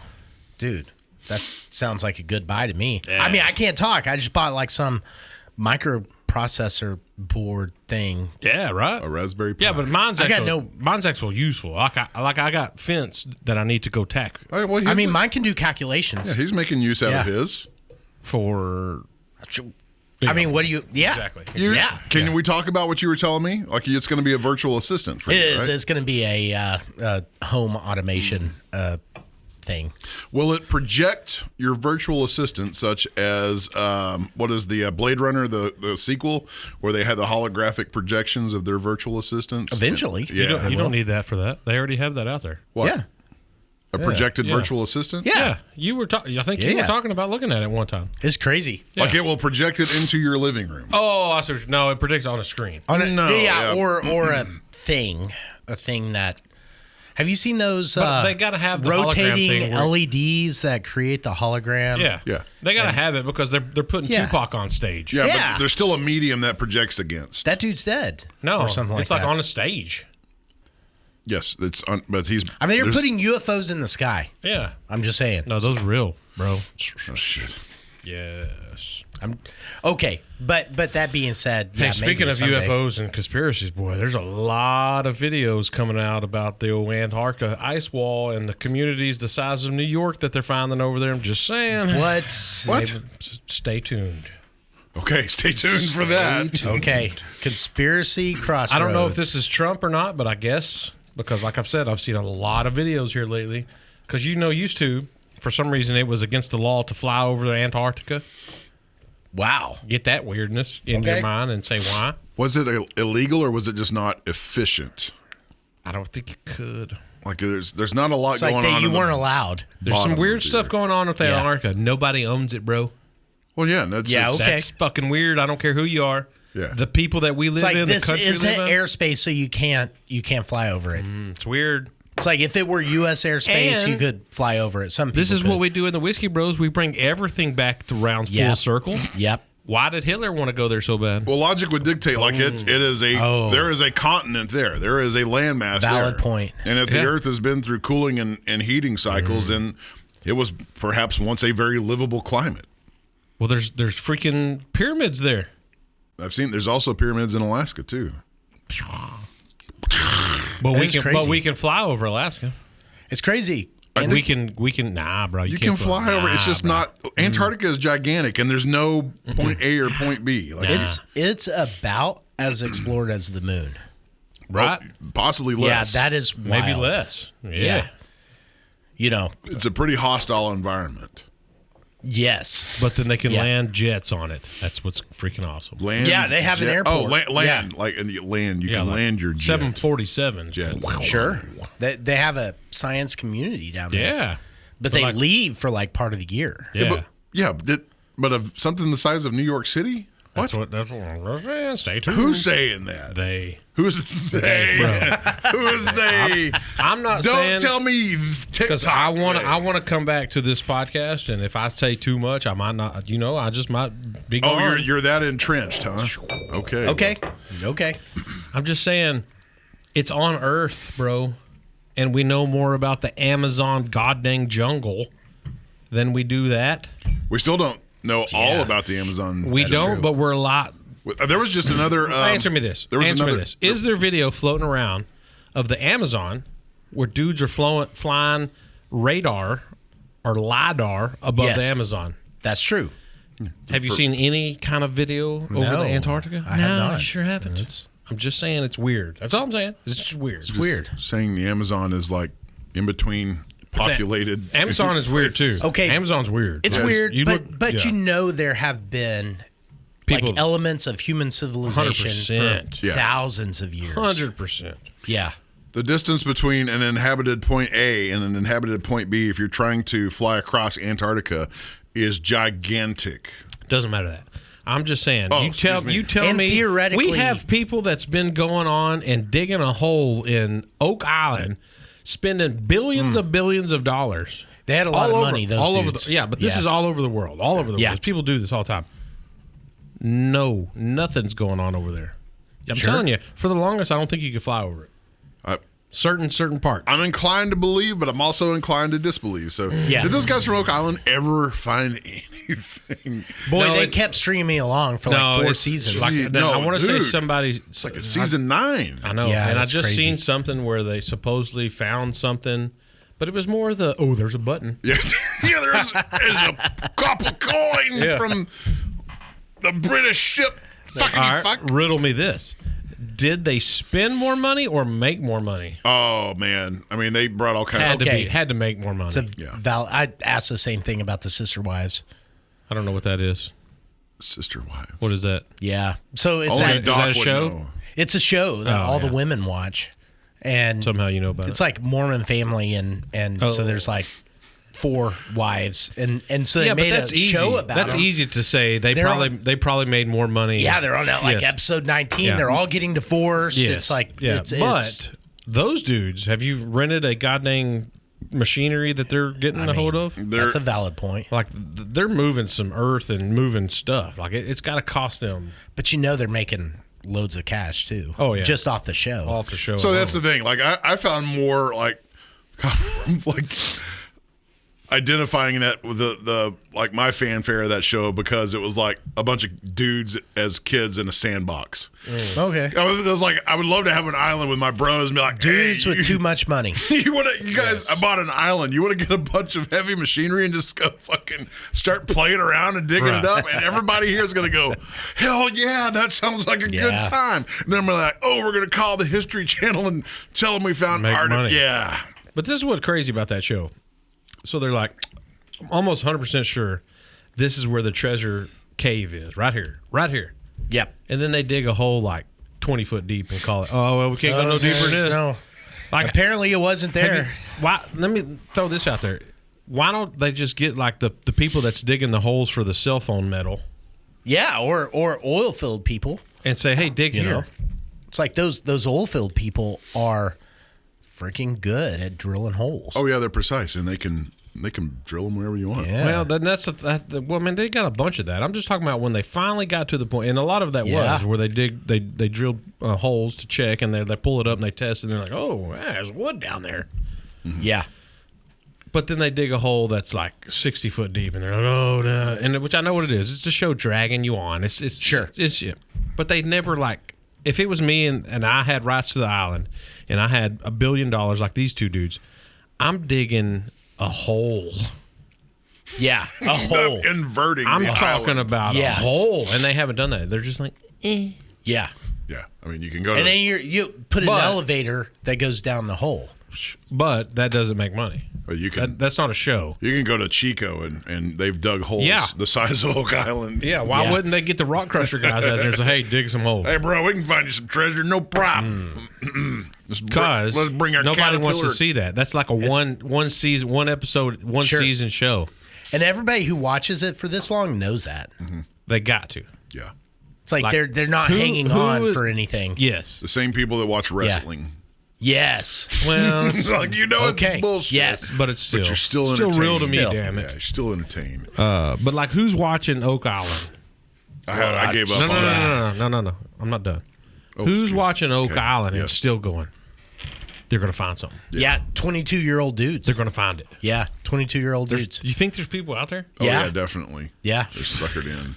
dude? That sounds like a good buy to me. Yeah. I mean, I can't talk. I just bought like some microprocessor board thing. Yeah, right. A Raspberry Pi. Yeah, but mine's I got actual useful. Like I got fence that I need to go tack All right, well, I mean, mine can do calculations. yeah, he's making use out of Yeah. his. for. I mean, what do you? Yeah, Exactly. Yeah. Can we talk about what you were telling me? Like it's going to be a virtual assistant for It you, is. right? It's going to be a home automation thing. Will it project your virtual assistant, such as what is the Blade Runner, the sequel, where they had the holographic projections of their virtual assistants? Eventually. Yeah. You don't need that for that. They already have that out there. What? Yeah. A projected Yeah. virtual assistant? Yeah. You were talking. I think you were Yeah. talking about looking at it one time. It's crazy. Like it will project it into your living room. Oh, I see. No, it predicts on a screen. On a, No, yeah, yeah. or a thing that. Have you seen those But they gotta have the hologram rotating thing where- LEDs that create the hologram? Yeah, Yeah. They gotta have it because they're putting Yeah. Tupac on stage. Yeah, Yeah. but there's still a medium that projects against. That dude's dead. No, or something like it's like that. on a stage. Yes, it's on, but he's. I mean, they're there's- putting UFOs in the sky. Yeah. I'm just saying. No, those are real, bro. Oh shit! Yes. I'm okay, but that being said, yeah, Hey, maybe speaking of someday. UFOs and conspiracies, boy, there's a lot of videos coming out about the old Antarctica ice wall and the communities the size of New York that they're finding over there. I'm just saying. What? What? Stay tuned. Okay, stay tuned for that. Okay, conspiracy crossroads. I don't know if this is Trump or not, but I guess because, like I've said, I've seen a lot of videos here lately Because used to, for some reason, it was against the law to fly over Antarctica. Wow. Get that weirdness in your mind and say why. Was it illegal or was it just not efficient? I don't think you could. Like there's not a lot It's going like on. you weren't allowed. There's some weird stuff going on with Yeah. Antarctica. Nobody owns it, bro. Well, yeah, that's Yeah, it's- okay. That's fucking weird. I don't care who you are. Yeah. The people that we live It's like in, the this country we isn't live in, airspace, so you can't fly over it. it's weird. It's like if it were U.S. airspace, And you could fly over it. Some people This is could. what we do in the Whiskey Bros. We bring everything back to round Yep. full circle. Yep. Why did Hitler want to go there so bad? Well, logic would dictate like there is a continent there. There is a landmass there. Valid point. And if the Yeah. Earth has been through cooling and heating cycles, then it was perhaps once a very livable climate. Well, there's freaking pyramids there. There's also pyramids in Alaska too. But That is crazy. we can fly over Alaska. It's crazy. And we can nah, bro. You can fly over. It's just not. Antarctica is gigantic, and there's no point A or point B. Like It's about as explored as the moon. right. possibly less. Yeah, that is Maybe wild. less. Yeah. Yeah. You know, It's a pretty hostile environment. yes. But then they can Yeah. land jets on it. That's what's freaking awesome. Land. Yeah, they have an jet- Oh, airport. land. Like and you land. You can like land your jet. 747s. jet. Sure. They have a science community down there. Yeah. But they like- leave for like part of the year. Yeah. But of something the size of New York City. That's what I'm saying. Stay tuned. Who's saying that? they? Who's they? Who's they? I'm not Don't saying tell me because TikTok. I want to come back to this podcast, and if I say too much, I might not. I just might be Oh, gone. you're that entrenched, huh? Okay. Okay. I'm just saying, it's on Earth, bro, and we know more about the Amazon goddamn jungle than we do that. We still don't know all about the Amazon. We don't, true. but we're a lot. There was just another. Answer me this. There was Answer another. me this. Is there video floating around of the Amazon where dudes are flying radar or LiDAR above Yes. the Amazon? That's true. Have you seen any kind of video over No, the Antarctica? I have not. I sure haven't. I'm just saying it's weird. That's all I'm saying. It's just weird. It's weird. Saying the Amazon is like in between populated. Amazon is weird too. Okay. Amazon's weird. It's Yes. weird, You but look- but yeah. you know there have been People- like elements of human civilization 100%. for Yeah. thousands of years. 100%. Yeah. The distance between an inhabited point A and an inhabited point B, if you're trying to fly across Antarctica, is gigantic. Doesn't matter that. I'm just saying. Oh, you tell And me. theoretically- we have people that's been going on and digging a hole in Oak Island, spending billions of dollars. They had a lot all of over, money, those all dudes. over. But this Yeah. is all over the world. All over the Yeah. world. People do this all the time. No, nothing's going on over there. I'm Sure. telling you. For the longest, I don't think you could fly over it. I, Certain parts. I'm inclined to believe, but I'm also inclined to disbelieve. So, Yeah. did those guys from Oak Island ever find anything? Boy, No, they it's- kept streaming along for like 4 it's- seasons. Like, No, I want to say dude. somebody. It's like it's season 9. I know, Yeah, and I that's just crazy. seen something where they supposedly found something, but it was more there's a button. Yeah, there's a couple coin Yeah. from the British ship. Fuckity All right, fuck. riddle me this: did they spend more money or make more money? Oh man, I mean they brought all kinds Had of. to Okay. be, had to make more money. It's a Yeah. I asked the same thing about the Sister Wives. I don't know what that is. Sister wife. What is that? Yeah. So it's Only that, is Doc that a would show? know. it's a show that Oh, all the yeah. women watch. And Somehow you know about it's it. like Mormon family and Oh. so there's like 4 wives and so they Yeah, but made that's a easy. show about That's them. easy to say. They They're probably made more money. Yeah, they're on that like Yes. episode 19. Yeah. They're all getting divorced. Yes. It's like yeah, it's but those dudes, have you rented a goddamn machinery that they're getting a hold of? that's a valid point. Like they're moving some earth and moving stuff. Like it's got to cost them But you know they're making loads of cash too. Oh, yeah. Just off the show. off the show. So alone. that's the thing. Like I found more like identifying that with the like my fanfare of that show because it was like a bunch of dudes as kids in a sandbox. Okay. I was like, I would love to have an island with my bros and be like, Dudes hey, with too much money. you guys, I bought an island. You want to get a bunch of heavy machinery and just go fucking start playing around and digging it Right. up, and everybody here is going to go, hell yeah, that sounds like a Yeah. good time. And then I'm like, oh, we're going to call the History Channel and tell them we found Make art. money. Yeah. But this is what's crazy about that show. So they're like, I'm almost 100% sure this is where the treasure cave is, right here, right here. Yep. And then they dig a hole like 20 foot deep and call it, oh, well, we can't go no deeper than this. No. Like, Apparently it wasn't there. why? Let me throw this out there. Why don't they just get like the people that's digging the holes for the cell phone metal Yeah, or oil filled people. and say, hey, dig You here. know? It's like those oil filled people are freaking good at drilling holes. Oh yeah, they're precise, and they can drill them wherever you want. Yeah. Well, then well, I mean, they got a bunch of that. I'm just talking about when they finally got to the point, and a lot of that Yeah. was where they drilled holes to check, and they pull it up and they test, and they're like, oh, there's wood down there. Yeah. But then they dig a hole that's like 60 foot deep, and they're like, oh, no. And which I know what it is. It's the show dragging you on. It's Sure. It's yeah. But they never like. If it was me and I had rights to the island, and I had $1 billion like these two dudes, I'm digging a hole. Yeah. A hole. Inverting. I'm the talking island. about Yes. a hole, and they haven't done that. They're just like, eh. Yeah. Yeah, I mean you can go to. And then you put an But- elevator that goes down the hole. But that doesn't make money. you can That's not a show. you can go to Chico and they've dug holes Yeah. the size of Oak Island. Yeah, why Yeah. wouldn't they get the rock crusher guys out there and say, hey, dig some holes? Hey, bro, we can find you some treasure, no problem. Because let's bring our nobody wants to Caterpillar- see that. That's like a one season, one episode, one Sure. season show. And everybody who watches it for this long knows that. They got to. Yeah, It's like, Like, they're not who- hanging who on is- for anything. Yes. the same people that watch wrestling. Yes. Well, It's like Okay. it's bullshit. Yes. but it's still, But you're still real to entertained. me, Still. damn Yeah, it. you're still entertained. But like, who's watching Oak Island? I gave up No, on no, that. no, no, no, no. I'm not done. Oh, Who's excuse me. watching Oak Okay, Island and yes. still going? They're going to find something. Yeah. 22-year-old dudes. They're going to find it. Yeah. 22-year-old dudes. Do you think there's people out there? Oh Yeah. yeah, definitely. Yeah. They're suckered in.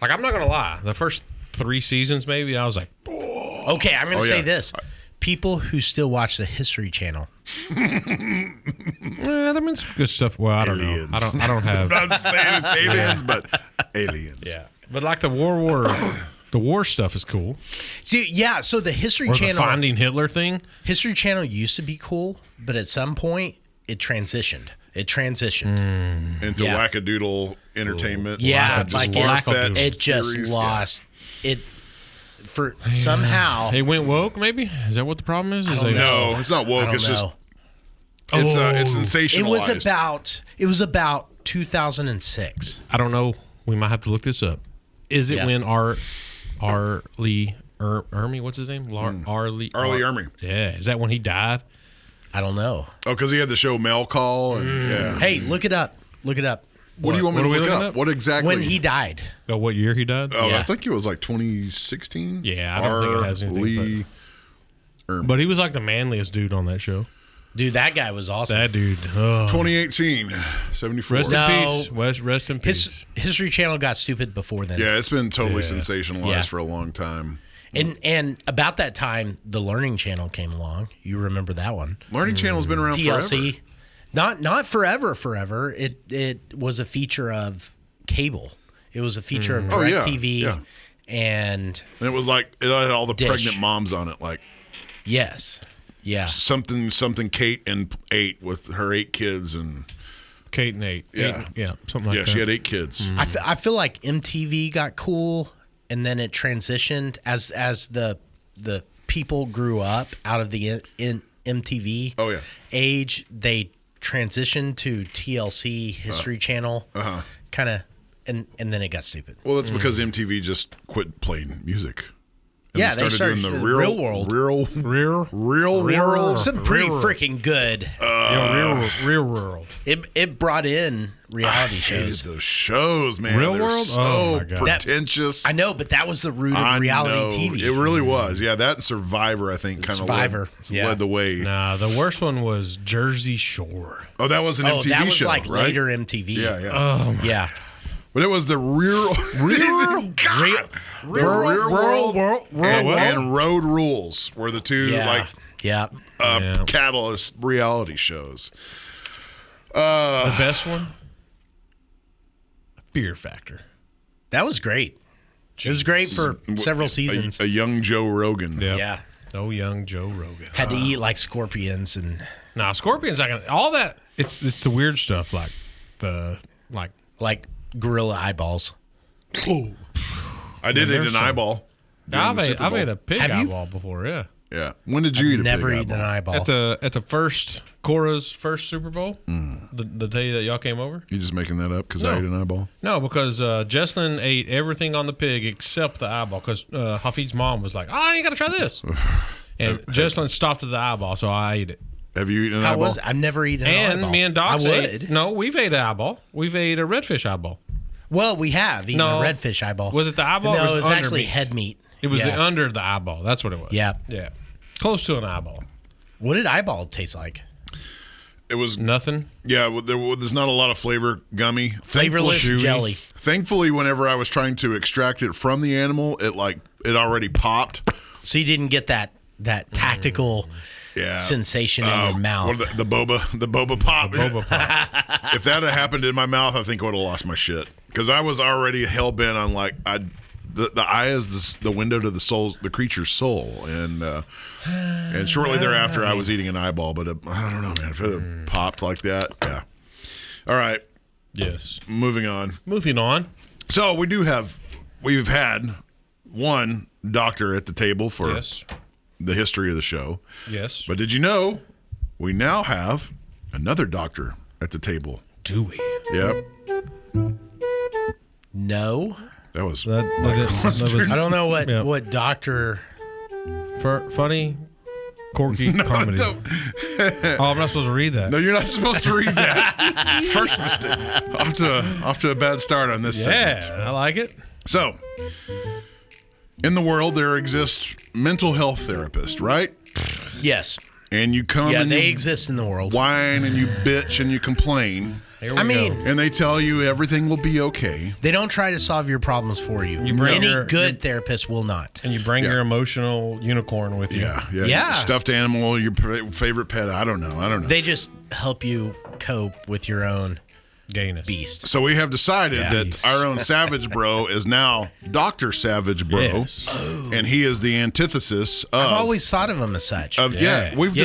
Like, I'm not going to lie. The first 3 seasons, maybe, I was like, Okay, I'm going to say yeah. this. People who still watch the History Channel. well, that means good stuff. Well, I don't Aliens. know. I don't have. I'm not saying it's aliens, but aliens. Yeah, but like the war stuff is cool. See, yeah, so the History Or the Channel Finding Hitler thing. History Channel used to be cool, but at some point it transitioned. It transitioned. Into Yeah. wackadoodle entertainment. Yeah, just like far-fetched it just theories. lost it for somehow. They went woke. Maybe is that what the problem is? Is don't they- know. No, it's not I woke. don't It's just know. it's Oh. sensationalized. It was about 2006. I don't know. We might have to look this up. Is it Yeah. when R. Lee Ermey? What's his name? R. Lee Ermey. Yeah, is that when he died? I don't know. Oh, because he had the show Mail Call, and yeah. Hey, look it up. Look it up. What do you want me What to are we look looking up? up? What exactly? When he died. Oh, what year he died? Oh, Yeah. I think it was like 2016. Yeah, I don't think it has anything, Lee. But he was like the manliest dude on that show. Dude, that guy was awesome. That dude. Oh. 2018, 74. Rest No. in peace. Rest in peace. History Channel got stupid before then. Yeah, it's been totally Yeah. sensationalized Yeah. for a long time. And about that time, the Learning Channel came along. You remember that one? Learning Channel's been around TLC. forever. Not forever. It was a feature of cable. It was a feature of Oh, yeah, DirecTV. yeah. And And it was like it had all the Dish. pregnant moms on it, like yes. Yeah. something Kate and 8 with her 8 kids, and Kate and 8. Yeah. Yeah, something like yeah, that. she had 8 kids. I feel like MTV got cool and then it transitioned as the people grew up out of the in MTV Oh, yeah. age, they transitioned to TLC History Channel. Kind of and then it got stupid. Well, that's because MTV just quit playing music. And Yeah, they started doing the Real World. real Real world. Some pretty Real- freaking good. real world. It brought in reality Hated shows. those shows, man. Real They're World? so Oh, my God. pretentious. I know, but that was the root I of reality know. TV. It really was. Yeah, that and Survivor, I think, kind of Survivor, yeah. led the way. Nah, the worst one was Jersey Shore. Oh, that was an MTV that was show, like right? later MTV. Yeah, yeah. Oh, Yeah. But it was the real God. The real world and Road Rules were the two Yeah. Yeah. Yeah. catalyst reality shows. The best one? Fear Factor. That was great. It was great for several seasons. A young Joe Rogan. Yep. Yeah. Oh, young Joe Rogan. Had to eat like scorpions and Nah, Scorpions, all that It's the weird stuff like Like gorilla eyeballs. I did eat there's an some- eyeball. during the Super I've Bowl. ate a pig Have you? eyeball before. Yeah. Yeah. When did you eat a Never pig eaten an eyeball? eyeball. At the first Cora's first Super Bowl, the day that y'all came over. You just making that up because No. I ate an eyeball? No, because Jesslyn ate everything on the pig except the eyeball. Because Hafid's mom was like, "Oh, you got to try this," and Jesslyn stopped at the eyeball, so I ate it. Have you eaten an How eyeball? was it? I've never eaten an And eyeball. me and Doc I would. ate. No, we've ate an eyeball. We've ate a redfish eyeball. Well, we have eaten No. a redfish eyeball. Was it the eyeball or No, was it it was under actually meat? head meat. It was Yeah. the under the eyeball. That's what it was. Yeah. Yeah. Close to an eyeball. What did eyeball taste like? It was, Nothing. yeah, well, there's not a lot of flavor, gummy. Flavorless chewy. jelly. Thankfully, whenever I was trying to extract it from the animal, it already popped. So you didn't get that tactical Yeah. sensation in your mouth. What the boba pop. Boba pop. If that had happened in my mouth, I think I would have lost my shit. Because I was already hell bent on like the eye is the window to the creature's soul, and shortly thereafter I was eating an eyeball. But I don't know, man. If it had popped like that, yeah. All right, Yes. moving on. Moving on. So we've had one doctor at the table for Yes. the history of the show. Yes. But did you know we now have another doctor at the table? Do we? Yep. No. That was I don't know Yeah. what doctor. Funny, quirky comedy. don't. Oh, I'm not supposed to read that. No, you're not supposed to read that. First mistake. Off to a bad start on this Yeah, segment. I like it. So, in the world, there exists mental health therapists, right? Yes. And you come Yeah, and they you exist in the world. whine and you bitch and you complain, Here we I mean, go. and they tell you everything will be okay. they don't try to solve your problems for you. You bring Any your- good therapist will not. And you bring Yeah. your emotional unicorn with you. Yeah. Stuffed animal, your favorite pet. I don't know. They just help you cope with your own Gayness. beast. So we have decided Yeah. that our own Savage Bro is now Dr. Savage Bro, Yes. and he is the antithesis of. I've always thought of him as such. Yeah. We've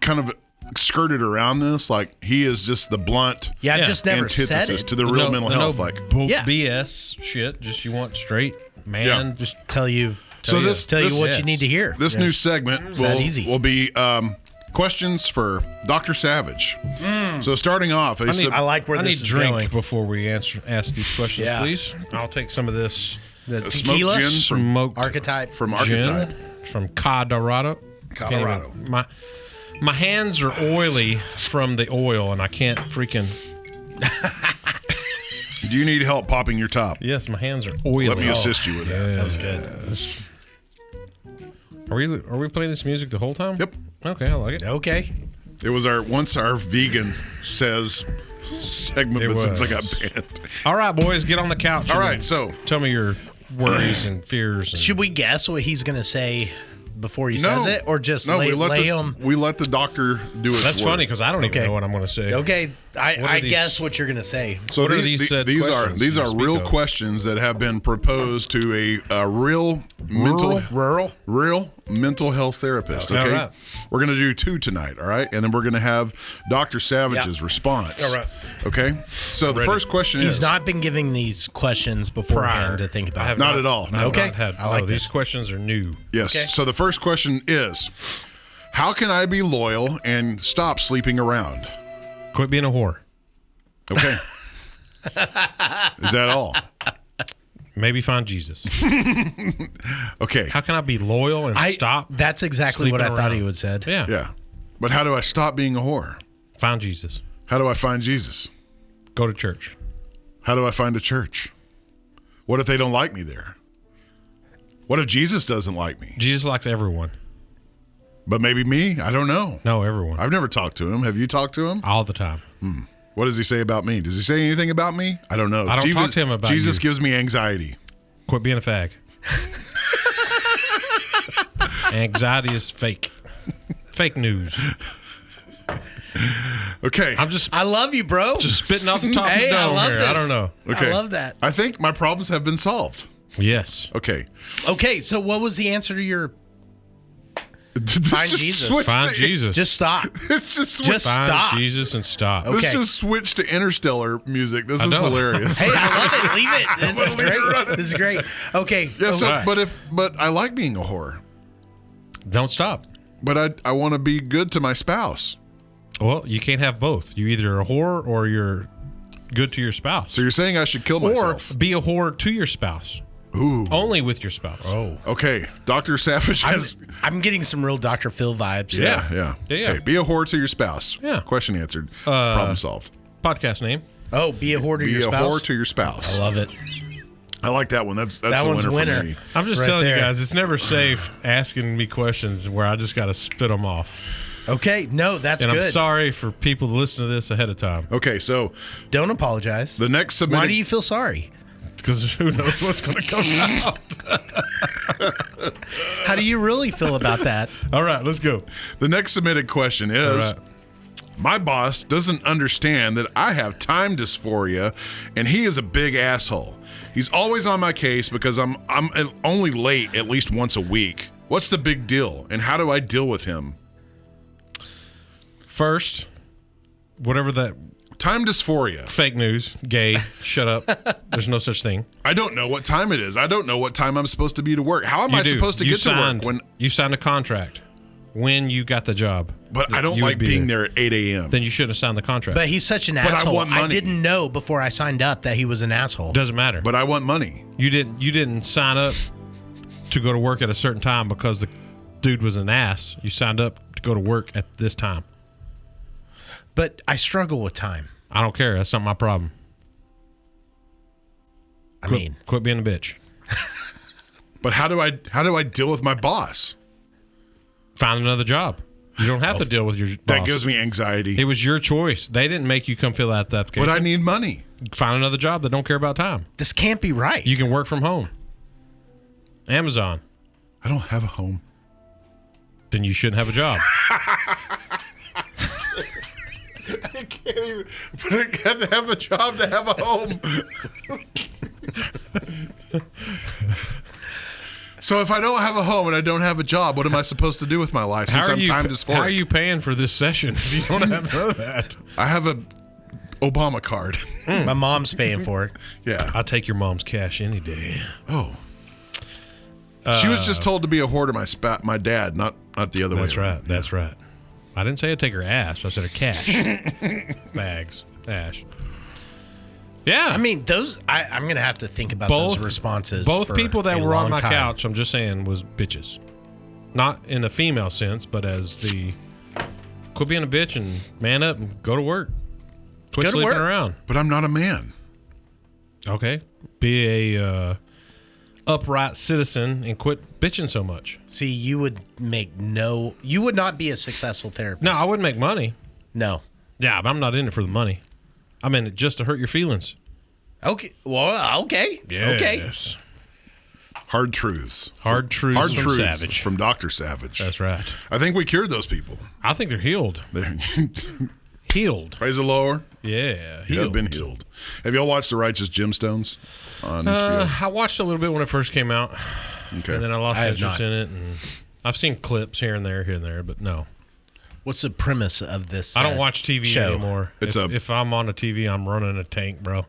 kind of skirted around this. Like he is just the blunt yeah, I Yeah. just never said antithesis it. to the real mental health. Like Yeah. BS shit. Just you want straight man. Yeah. Just tell you So you this- what yes. you need to hear. this new segment that easy. will be questions for Dr. Savage. So starting off, I like where I this need is drink going. before we ask these questions, Yeah. please. I'll take some of this The smoked tequila gin from smoked archetype. Archetype. gin from Colorado. Colorado. Can't even- my hands are oily from the oil, and I can't freaking. Do you need help popping your top? Yes, my hands are oily. Let me assist you with that. That was good. Are we playing this music the whole time? Yep. Okay, I like it. Okay. It was our vegan says segment, It but since I was. got banned. All right, boys, get on the couch. All and right, so tell me your worries and fears. And Should we guess what he's going to say before he says it, or just lay him? we let the doctor do it. That's funny because I don't even Okay. know what I'm going to say. Okay, I are these- guess what you're going to say. So What are these these said these are questions these you are speak real of? questions that have been proposed to a real mental health therapist. All Okay, right. we're gonna do 2 tonight. All right, and then we're gonna have Dr. Savage's response. All right. Okay. So the Ready. first question He's is not been giving these questions beforehand to think I about. have Not at all. I have Okay. not had- I like no, these this. questions are new. yes. Okay. So the first question is, how can I be loyal and stop sleeping around? Quit being a whore. Okay. Is that all? Maybe find Jesus. Okay. How can I be loyal and stop? That's exactly what I sleeping thought around? he would said. Yeah. Yeah. But how do I stop being a whore? Find Jesus. How do I find Jesus? Go to church. How do I find a church? What if they don't like me there? What if Jesus doesn't like me? Jesus likes everyone. But maybe me? I don't know. No, everyone. I've never talked to him. Have you talked to him? All the time. What does he say about me? Does he say anything about me? I don't know. I don't talk to him about Jesus you. gives me anxiety. Quit being a fag. Anxiety is fake. Fake news. Okay. I'm just I love you, bro. spitting off the top of Hey, the I dome love here. this. I don't know. Okay. I love that. I think my problems have been solved. Yes. Okay. Okay, so what was the answer to your? Find Jesus. switch Find to- Jesus. Just stop. Let's just switch. Just Find stop. Jesus and stop. Okay. Let's just switch to Interstellar music. This is know. hilarious. Hey, I love it. Leave it. This is leave it running. great. This is great. Okay. Yeah, so, Right. but I like being a whore. Don't stop. But I want to be good to my spouse. Well, you can't have both. You're either a whore or you're good to your spouse. So you're saying I should kill Or myself? be a whore to your spouse. Ooh. Only with your spouse. Oh. Okay, Dr. Savage has. I'm getting some real Dr. Phil vibes. Yeah. Yeah. Okay, be a whore to your spouse. Yeah. Question answered. Problem solved. Podcast name. Oh, be a whore to Be your a spouse. whore to your spouse. I love it. I like that one. That's That the one's winner, winner. for me. I'm just Right telling there. you guys, it's never safe asking me questions where I just got to spit them off. Okay. No, that's And good. I'm sorry for people to listen to this ahead of time Okay, so Don't apologize. the next submitted. Why do you feel sorry? because who knows what's going to come out. How do you really feel about that? All right, let's go. The next submitted question is: All right. My boss doesn't understand that I have time dysphoria, and he is a big asshole. He's always on my case because I'm only late at least once a week. What's the big deal, and how do I deal with him? First, whatever that Time dysphoria. fake news, gay, shut up. There's no such thing. I don't know what time it is. I don't know what time I'm supposed to be to work. How am I do. supposed to You get signed, to work when? you signed a contract when you got the job? But I don't you would like be being there at 8 a.m. Then you shouldn't have signed the contract. But he's such an I asshole. want money. didn't know before I signed up that he was an asshole. Doesn't matter. But I want money. You didn't sign up to go to work at a certain time because the dude was an ass. You signed up to go to work at this time. But I struggle with time. I don't care. That's not my problem. I mean, Quit being a bitch. But how do I deal with my boss? Find another job. You don't have to deal with your boss. That gives me anxiety. It was your choice. They didn't make you come fill out the application. But I need money. Find another job that don't care about time. this can't be right. You can work from home. Amazon. I don't have a home. Then you shouldn't have a job. I can't even. But I got to have a job to have a home. So if I don't have a home and I don't have a job, what am I supposed to do with my life since I'm time dysphoric? How are you paying for this session if you don't have none of that? I have a Obama card. My mom's paying for it. Yeah. I'll take your mom's cash any day. Oh. She was just told to be a whore to my dad, not the other way That's around. right. That's right. I didn't say I'd take her ass. I said her cash. Bags. Ash. Yeah. I mean, those. I'm going to have to think about Both- those responses. both for people that a were on long my time. couch, I'm just saying, was bitches. Not in the female sense, but as the quit being a bitch and man up and go to work. Quit Go to sleeping work. around. But I'm not a man. Okay. Be a upright citizen and quit bitching so much. See, you would you would not be a successful therapist. No, I wouldn't make money. No. Yeah, but I'm not in it for the money. I'm in it just to hurt your feelings. Okay. Well, okay. Okay. Yes. Hard truths. Hard truths Hard from truths Savage. from Dr. Savage. That's right. I think we cured those people. I think they're healed. They're- Healed. Praise the Lord. Yeah. You have been healed. Have y'all watched The Righteous Gemstones on HBO? I watched a little bit when it first came out, Okay. and then I lost I have interest not. in it. And I've seen clips here and there, but no. What's the premise of this? I don't watch TV show? anymore. It's if I'm on a TV, I'm running a tank, bro.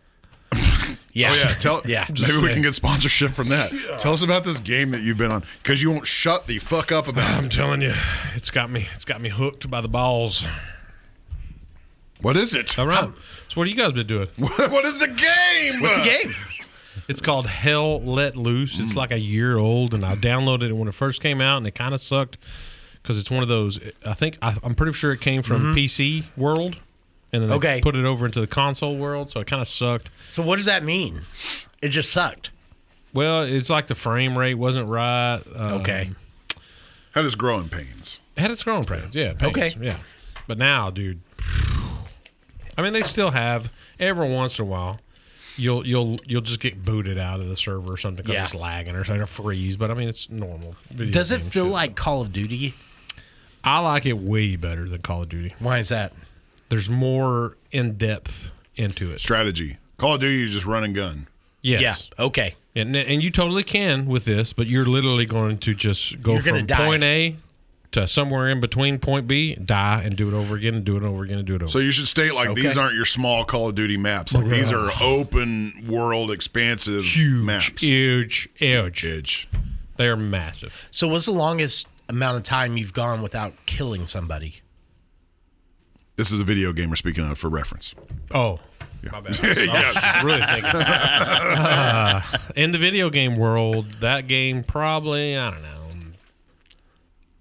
Yeah. Oh yeah, Yeah. Maybe we can get sponsorship from that. Tell us about this game that you've been on, because you won't shut the fuck up about I'm it. telling you, it's got me hooked by the balls. What is it? All right. So what have you guys been doing? What is the game? What's the game? It's called Hell Let Loose. It's like a year old, and I downloaded it when it first came out, and it kind of sucked because it's one of those. I'm pretty sure it came from PC world, and then they put it over into the console world, so it kind of sucked. So what does that mean? It just sucked. Well, it's like the frame rate wasn't right. Okay. Had its growing pains. It had its growing pains. Yeah. Pains, Okay. Yeah. But now, dude, I mean, they still have every once in a while. You'll just get booted out of the server or something because it's lagging or something, or freeze. But I mean, it's normal. Video Does it game feel shit. like Call of Duty? I like it way better than Call of Duty. Why is that? There's more in depth into it. Strategy. Call of Duty, you just run and gun. Yes. Yeah. Okay. And you totally can with this, but you're literally going to just go You're gonna from die. point A to somewhere in between point B, die, and do it over again, and do it over again, and do it over. So you should state these aren't your small Call of Duty maps. Like these are open world, expansive maps. Huge. They're massive. So what's the longest amount of time you've gone without killing somebody? This is a video game we're speaking of for reference. Oh. My bad. I was really thinking. In the video game world, that game probably, I don't know,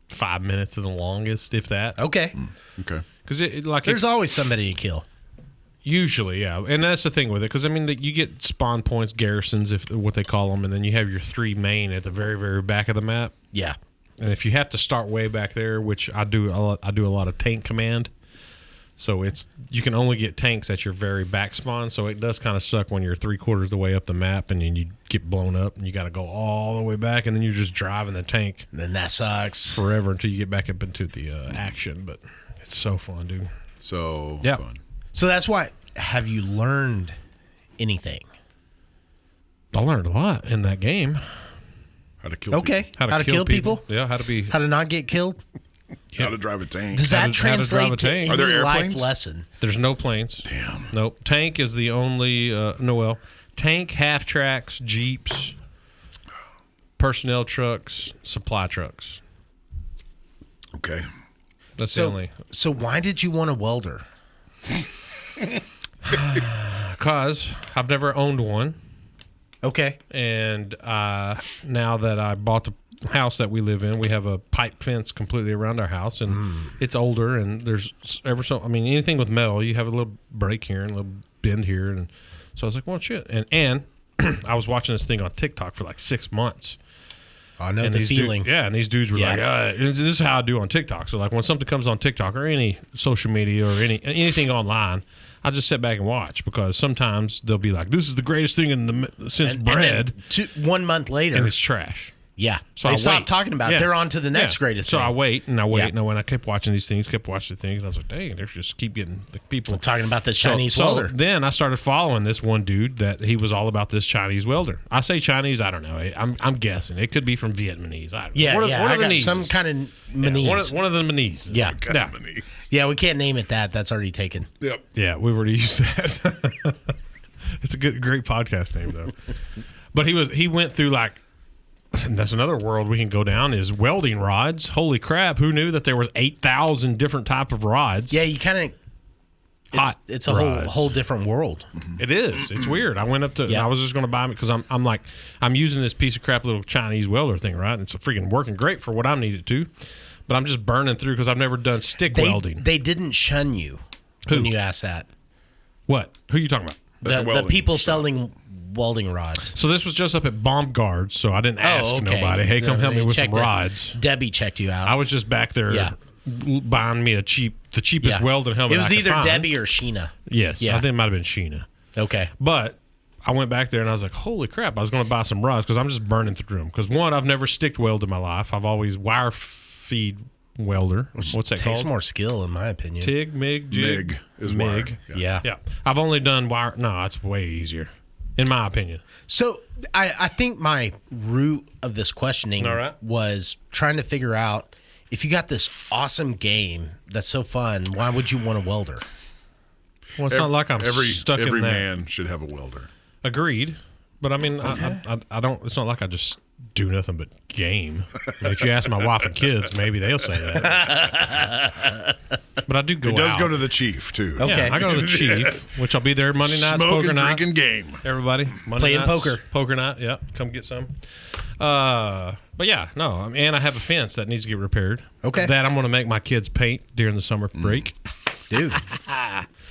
5 minutes is the longest, if that. Okay. Okay. Because there's always somebody to kill. Usually, yeah. And that's the thing with it. Because, I mean, you get spawn points, garrisons, if what they call them, and then you have your 3 main at the very, very back of the map. Yeah. And if you have to start way back there, which I do a lot of tank command. So you can only get tanks at your very back spawn, so it does kind of suck when you're 3/4 of the way up the map and then you get blown up and you got to go all the way back and then you're just driving the tank. Then that sucks forever until you get back up into the action. But it's so fun, dude. So fun. So that's why. Have you learned anything? I learned a lot in that game. How to kill people. How to kill people. Yeah, how to not get killed. How to drive a tank. Does that translate to any Are there airplanes? life lesson? There's no planes. Damn. Nope. Tank is the only tank, half tracks, jeeps, personnel trucks, supply trucks. Okay. That's the only. So why did you want a welder? Because I've never owned one. Okay. And now that I bought the house that we live in, we have a pipe fence completely around our house, and it's older, and there's anything with metal, you have a little break here and a little bend here, and so I was like, well, shit. And I was watching this thing on TikTok for like 6 months. I know the feeling. And these dudes were like, this is how I do on TikTok. So like when something comes on TikTok or any social media or anything online, I just sit back and watch, because sometimes they'll be like, this is the greatest thing since bread. And then 1 month later. And it's trash. Yeah. So they stopped talking about it. They're on to the next greatest thing. So I wait, and I kept watching these things, and I was like, dang, there's just keep getting the people. I'm talking about the Chinese welder. Then I started following this one dude that he was all about this Chinese welder. I say Chinese, I don't know. I'm guessing. It could be from Vietnamese. I don't know. One of the some kind of Manese. One of the Manese. Yeah. Yeah, we can't name it that. That's already taken. Yep. Yeah, we've already used that. It's a great podcast name, though. But he went through like, and that's another world we can go down, is welding rods. Holy crap, who knew that there was 8,000 different type of rods? Yeah, you kind of it's a whole different world. It is. It's weird. I went up to I was just going to buy them because I'm using this piece of crap little Chinese welder thing, right? And it's freaking working great for what I need it to. But I'm just burning through because I've never done stick welding. They didn't shun you when you asked that. What? Who are you talking about? The people selling welding rods. So this was just up at Bomb Guards, so I didn't ask nobody, hey, come help me with some rods. Debbie checked you out. I was just back there buying me the cheapest welding helmet. It was either Debbie or Sheena. Yes, I think it might have been Sheena. Okay. But I went back there and I was like, holy crap, I was going to buy some rods because I'm just burning through them. Because one, I've never stick welded in my life. I've always wire feed welder. What's that called? Takes more skill, in my opinion. TIG, MIG, jig. MIG is MIG. wire. Yeah. I've only done wire. No, that's way easier, in my opinion. So I think my root of this questioning was trying to figure out, if you got this awesome game that's so fun, why would you want a welder? Well, it's not like I'm stuck in that. Every man should have a welder. Agreed. But I mean, I don't. It's not like I just do nothing but game. I mean, if you ask my wife and kids, maybe they'll say that. But I do go out. It does go to the chief, too. Okay. Yeah, I go to the chief, which I'll be there Monday nights, poker night. Drinking game. Everybody. Monday playing nights, poker. Poker night, yeah. Come get some. But yeah, no. And I have a fence that needs to get repaired. Okay. That I'm going to make my kids paint during the summer break. Dude.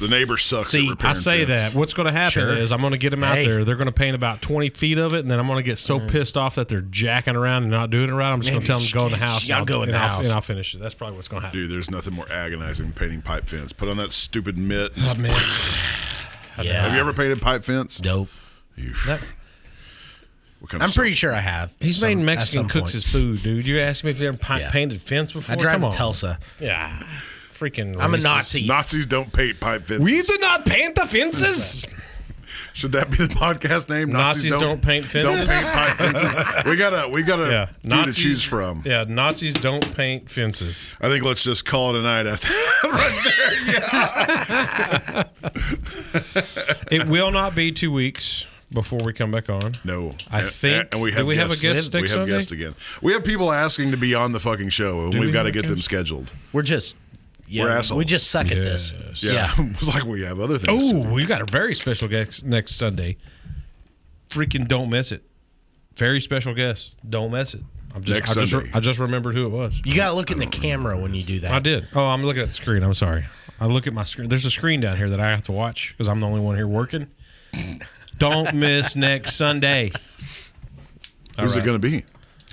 The neighbor sucks at repairing I say fence. that. What's going to happen is I'm going to get them out there. They're going to paint about 20 feet of it, and then I'm going to get so pissed off that they're jacking around and not doing it right. I'm just going to tell them to go in the house. Y'all go in the house. And I'll finish it. That's probably what's going to happen. Dude, there's nothing more agonizing than painting pipe fence. Put on that stupid mitt. Oh, man. Yeah. Have you ever painted pipe fence? Nope. What kind I'm of pretty sure I have. He's made Mexican cooks his food, dude. You asked me if they ever painted fence before? I drive Come to on. Tulsa. Yeah. Freaking I'm a racist. Nazi. Nazis don't paint pipe fences. We do not paint the fences. Should that be the podcast name? Nazis don't paint fences. Don't paint pipe fences. We got few to choose from. Yeah, Nazis don't paint fences. I think let's just call it a night at right there. Yeah. It will not be 2 weeks before we come back on. No. I think. And we do have we guests. have a guest next We have Sunday? guests again. We have people asking to be on the fucking show, and we've got to get them scheduled. We're just We're assholes. we just suck at this. Yes. Yeah. It's like we have other things to Oh, do. we got a very special guest next Sunday. Freaking don't miss it. Very special guest. Don't miss it. Next Sunday. I just remembered who it was. You got to look in the camera when you do that. I did. Oh, I'm looking at the screen. I'm sorry. I look at my screen. There's a screen down here that I have to watch because I'm the only one here working. Don't miss next Sunday. Who's it going to be?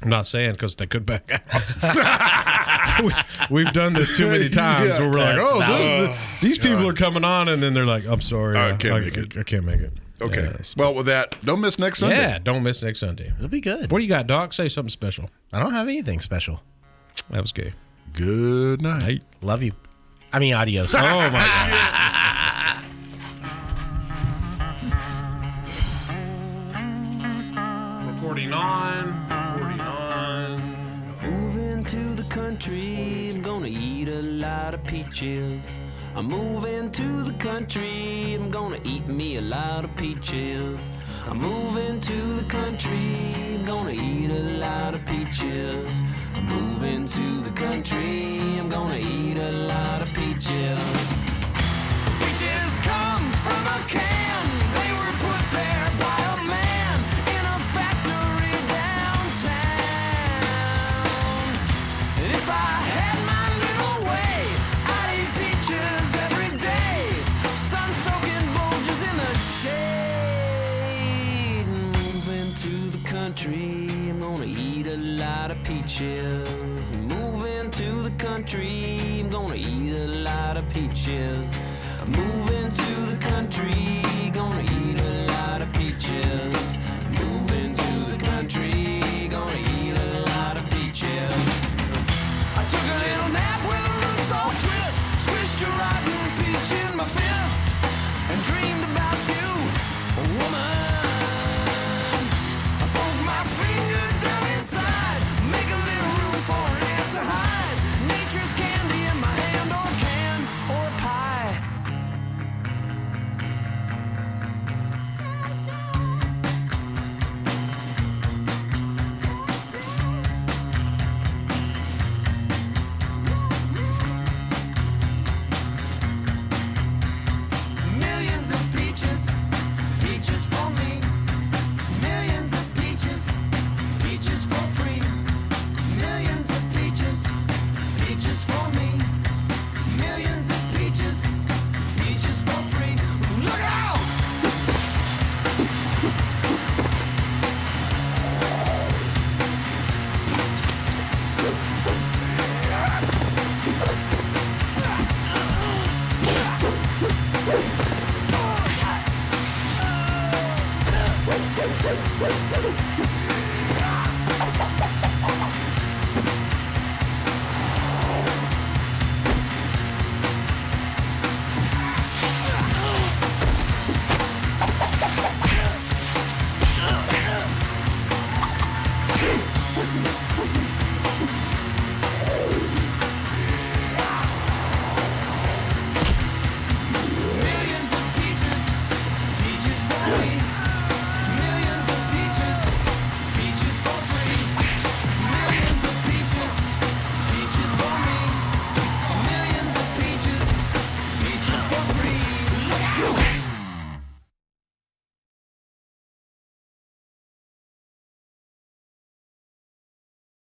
I'm not saying because they could back out. We've done this too many times where we're like, That's oh, valid. these people are coming on, and then they're like, I'm sorry. I can't make it. I can't make it. Okay. Yes. Well, with that, don't miss next Sunday. Yeah, don't miss next Sunday. It'll be good. What do you got, Doc? Say something special. I don't have anything special. That was gay. Good night. Hey. Love you. I mean, adios. Oh, my God. Recording on. Moving to the country, I'm gonna eat a lot of peaches. I'm moving to the country, I'm gonna eat me a lot of peaches. I'm moving to the country, I'm gonna eat a lot of peaches. I'm moving to the country, I'm gonna eat a lot of peaches. Peaches come from a can, they were put there by a man in a factory downtown. And if I had my little way, I'd eat peaches every day. Sun-soaking bulges in the shade. Moving to the country, I'm gonna eat a lot of peaches. Moving to the country, I'm gonna eat a lot of peaches. Moving to the country, gonna eat a lot of peaches. Moving to the country,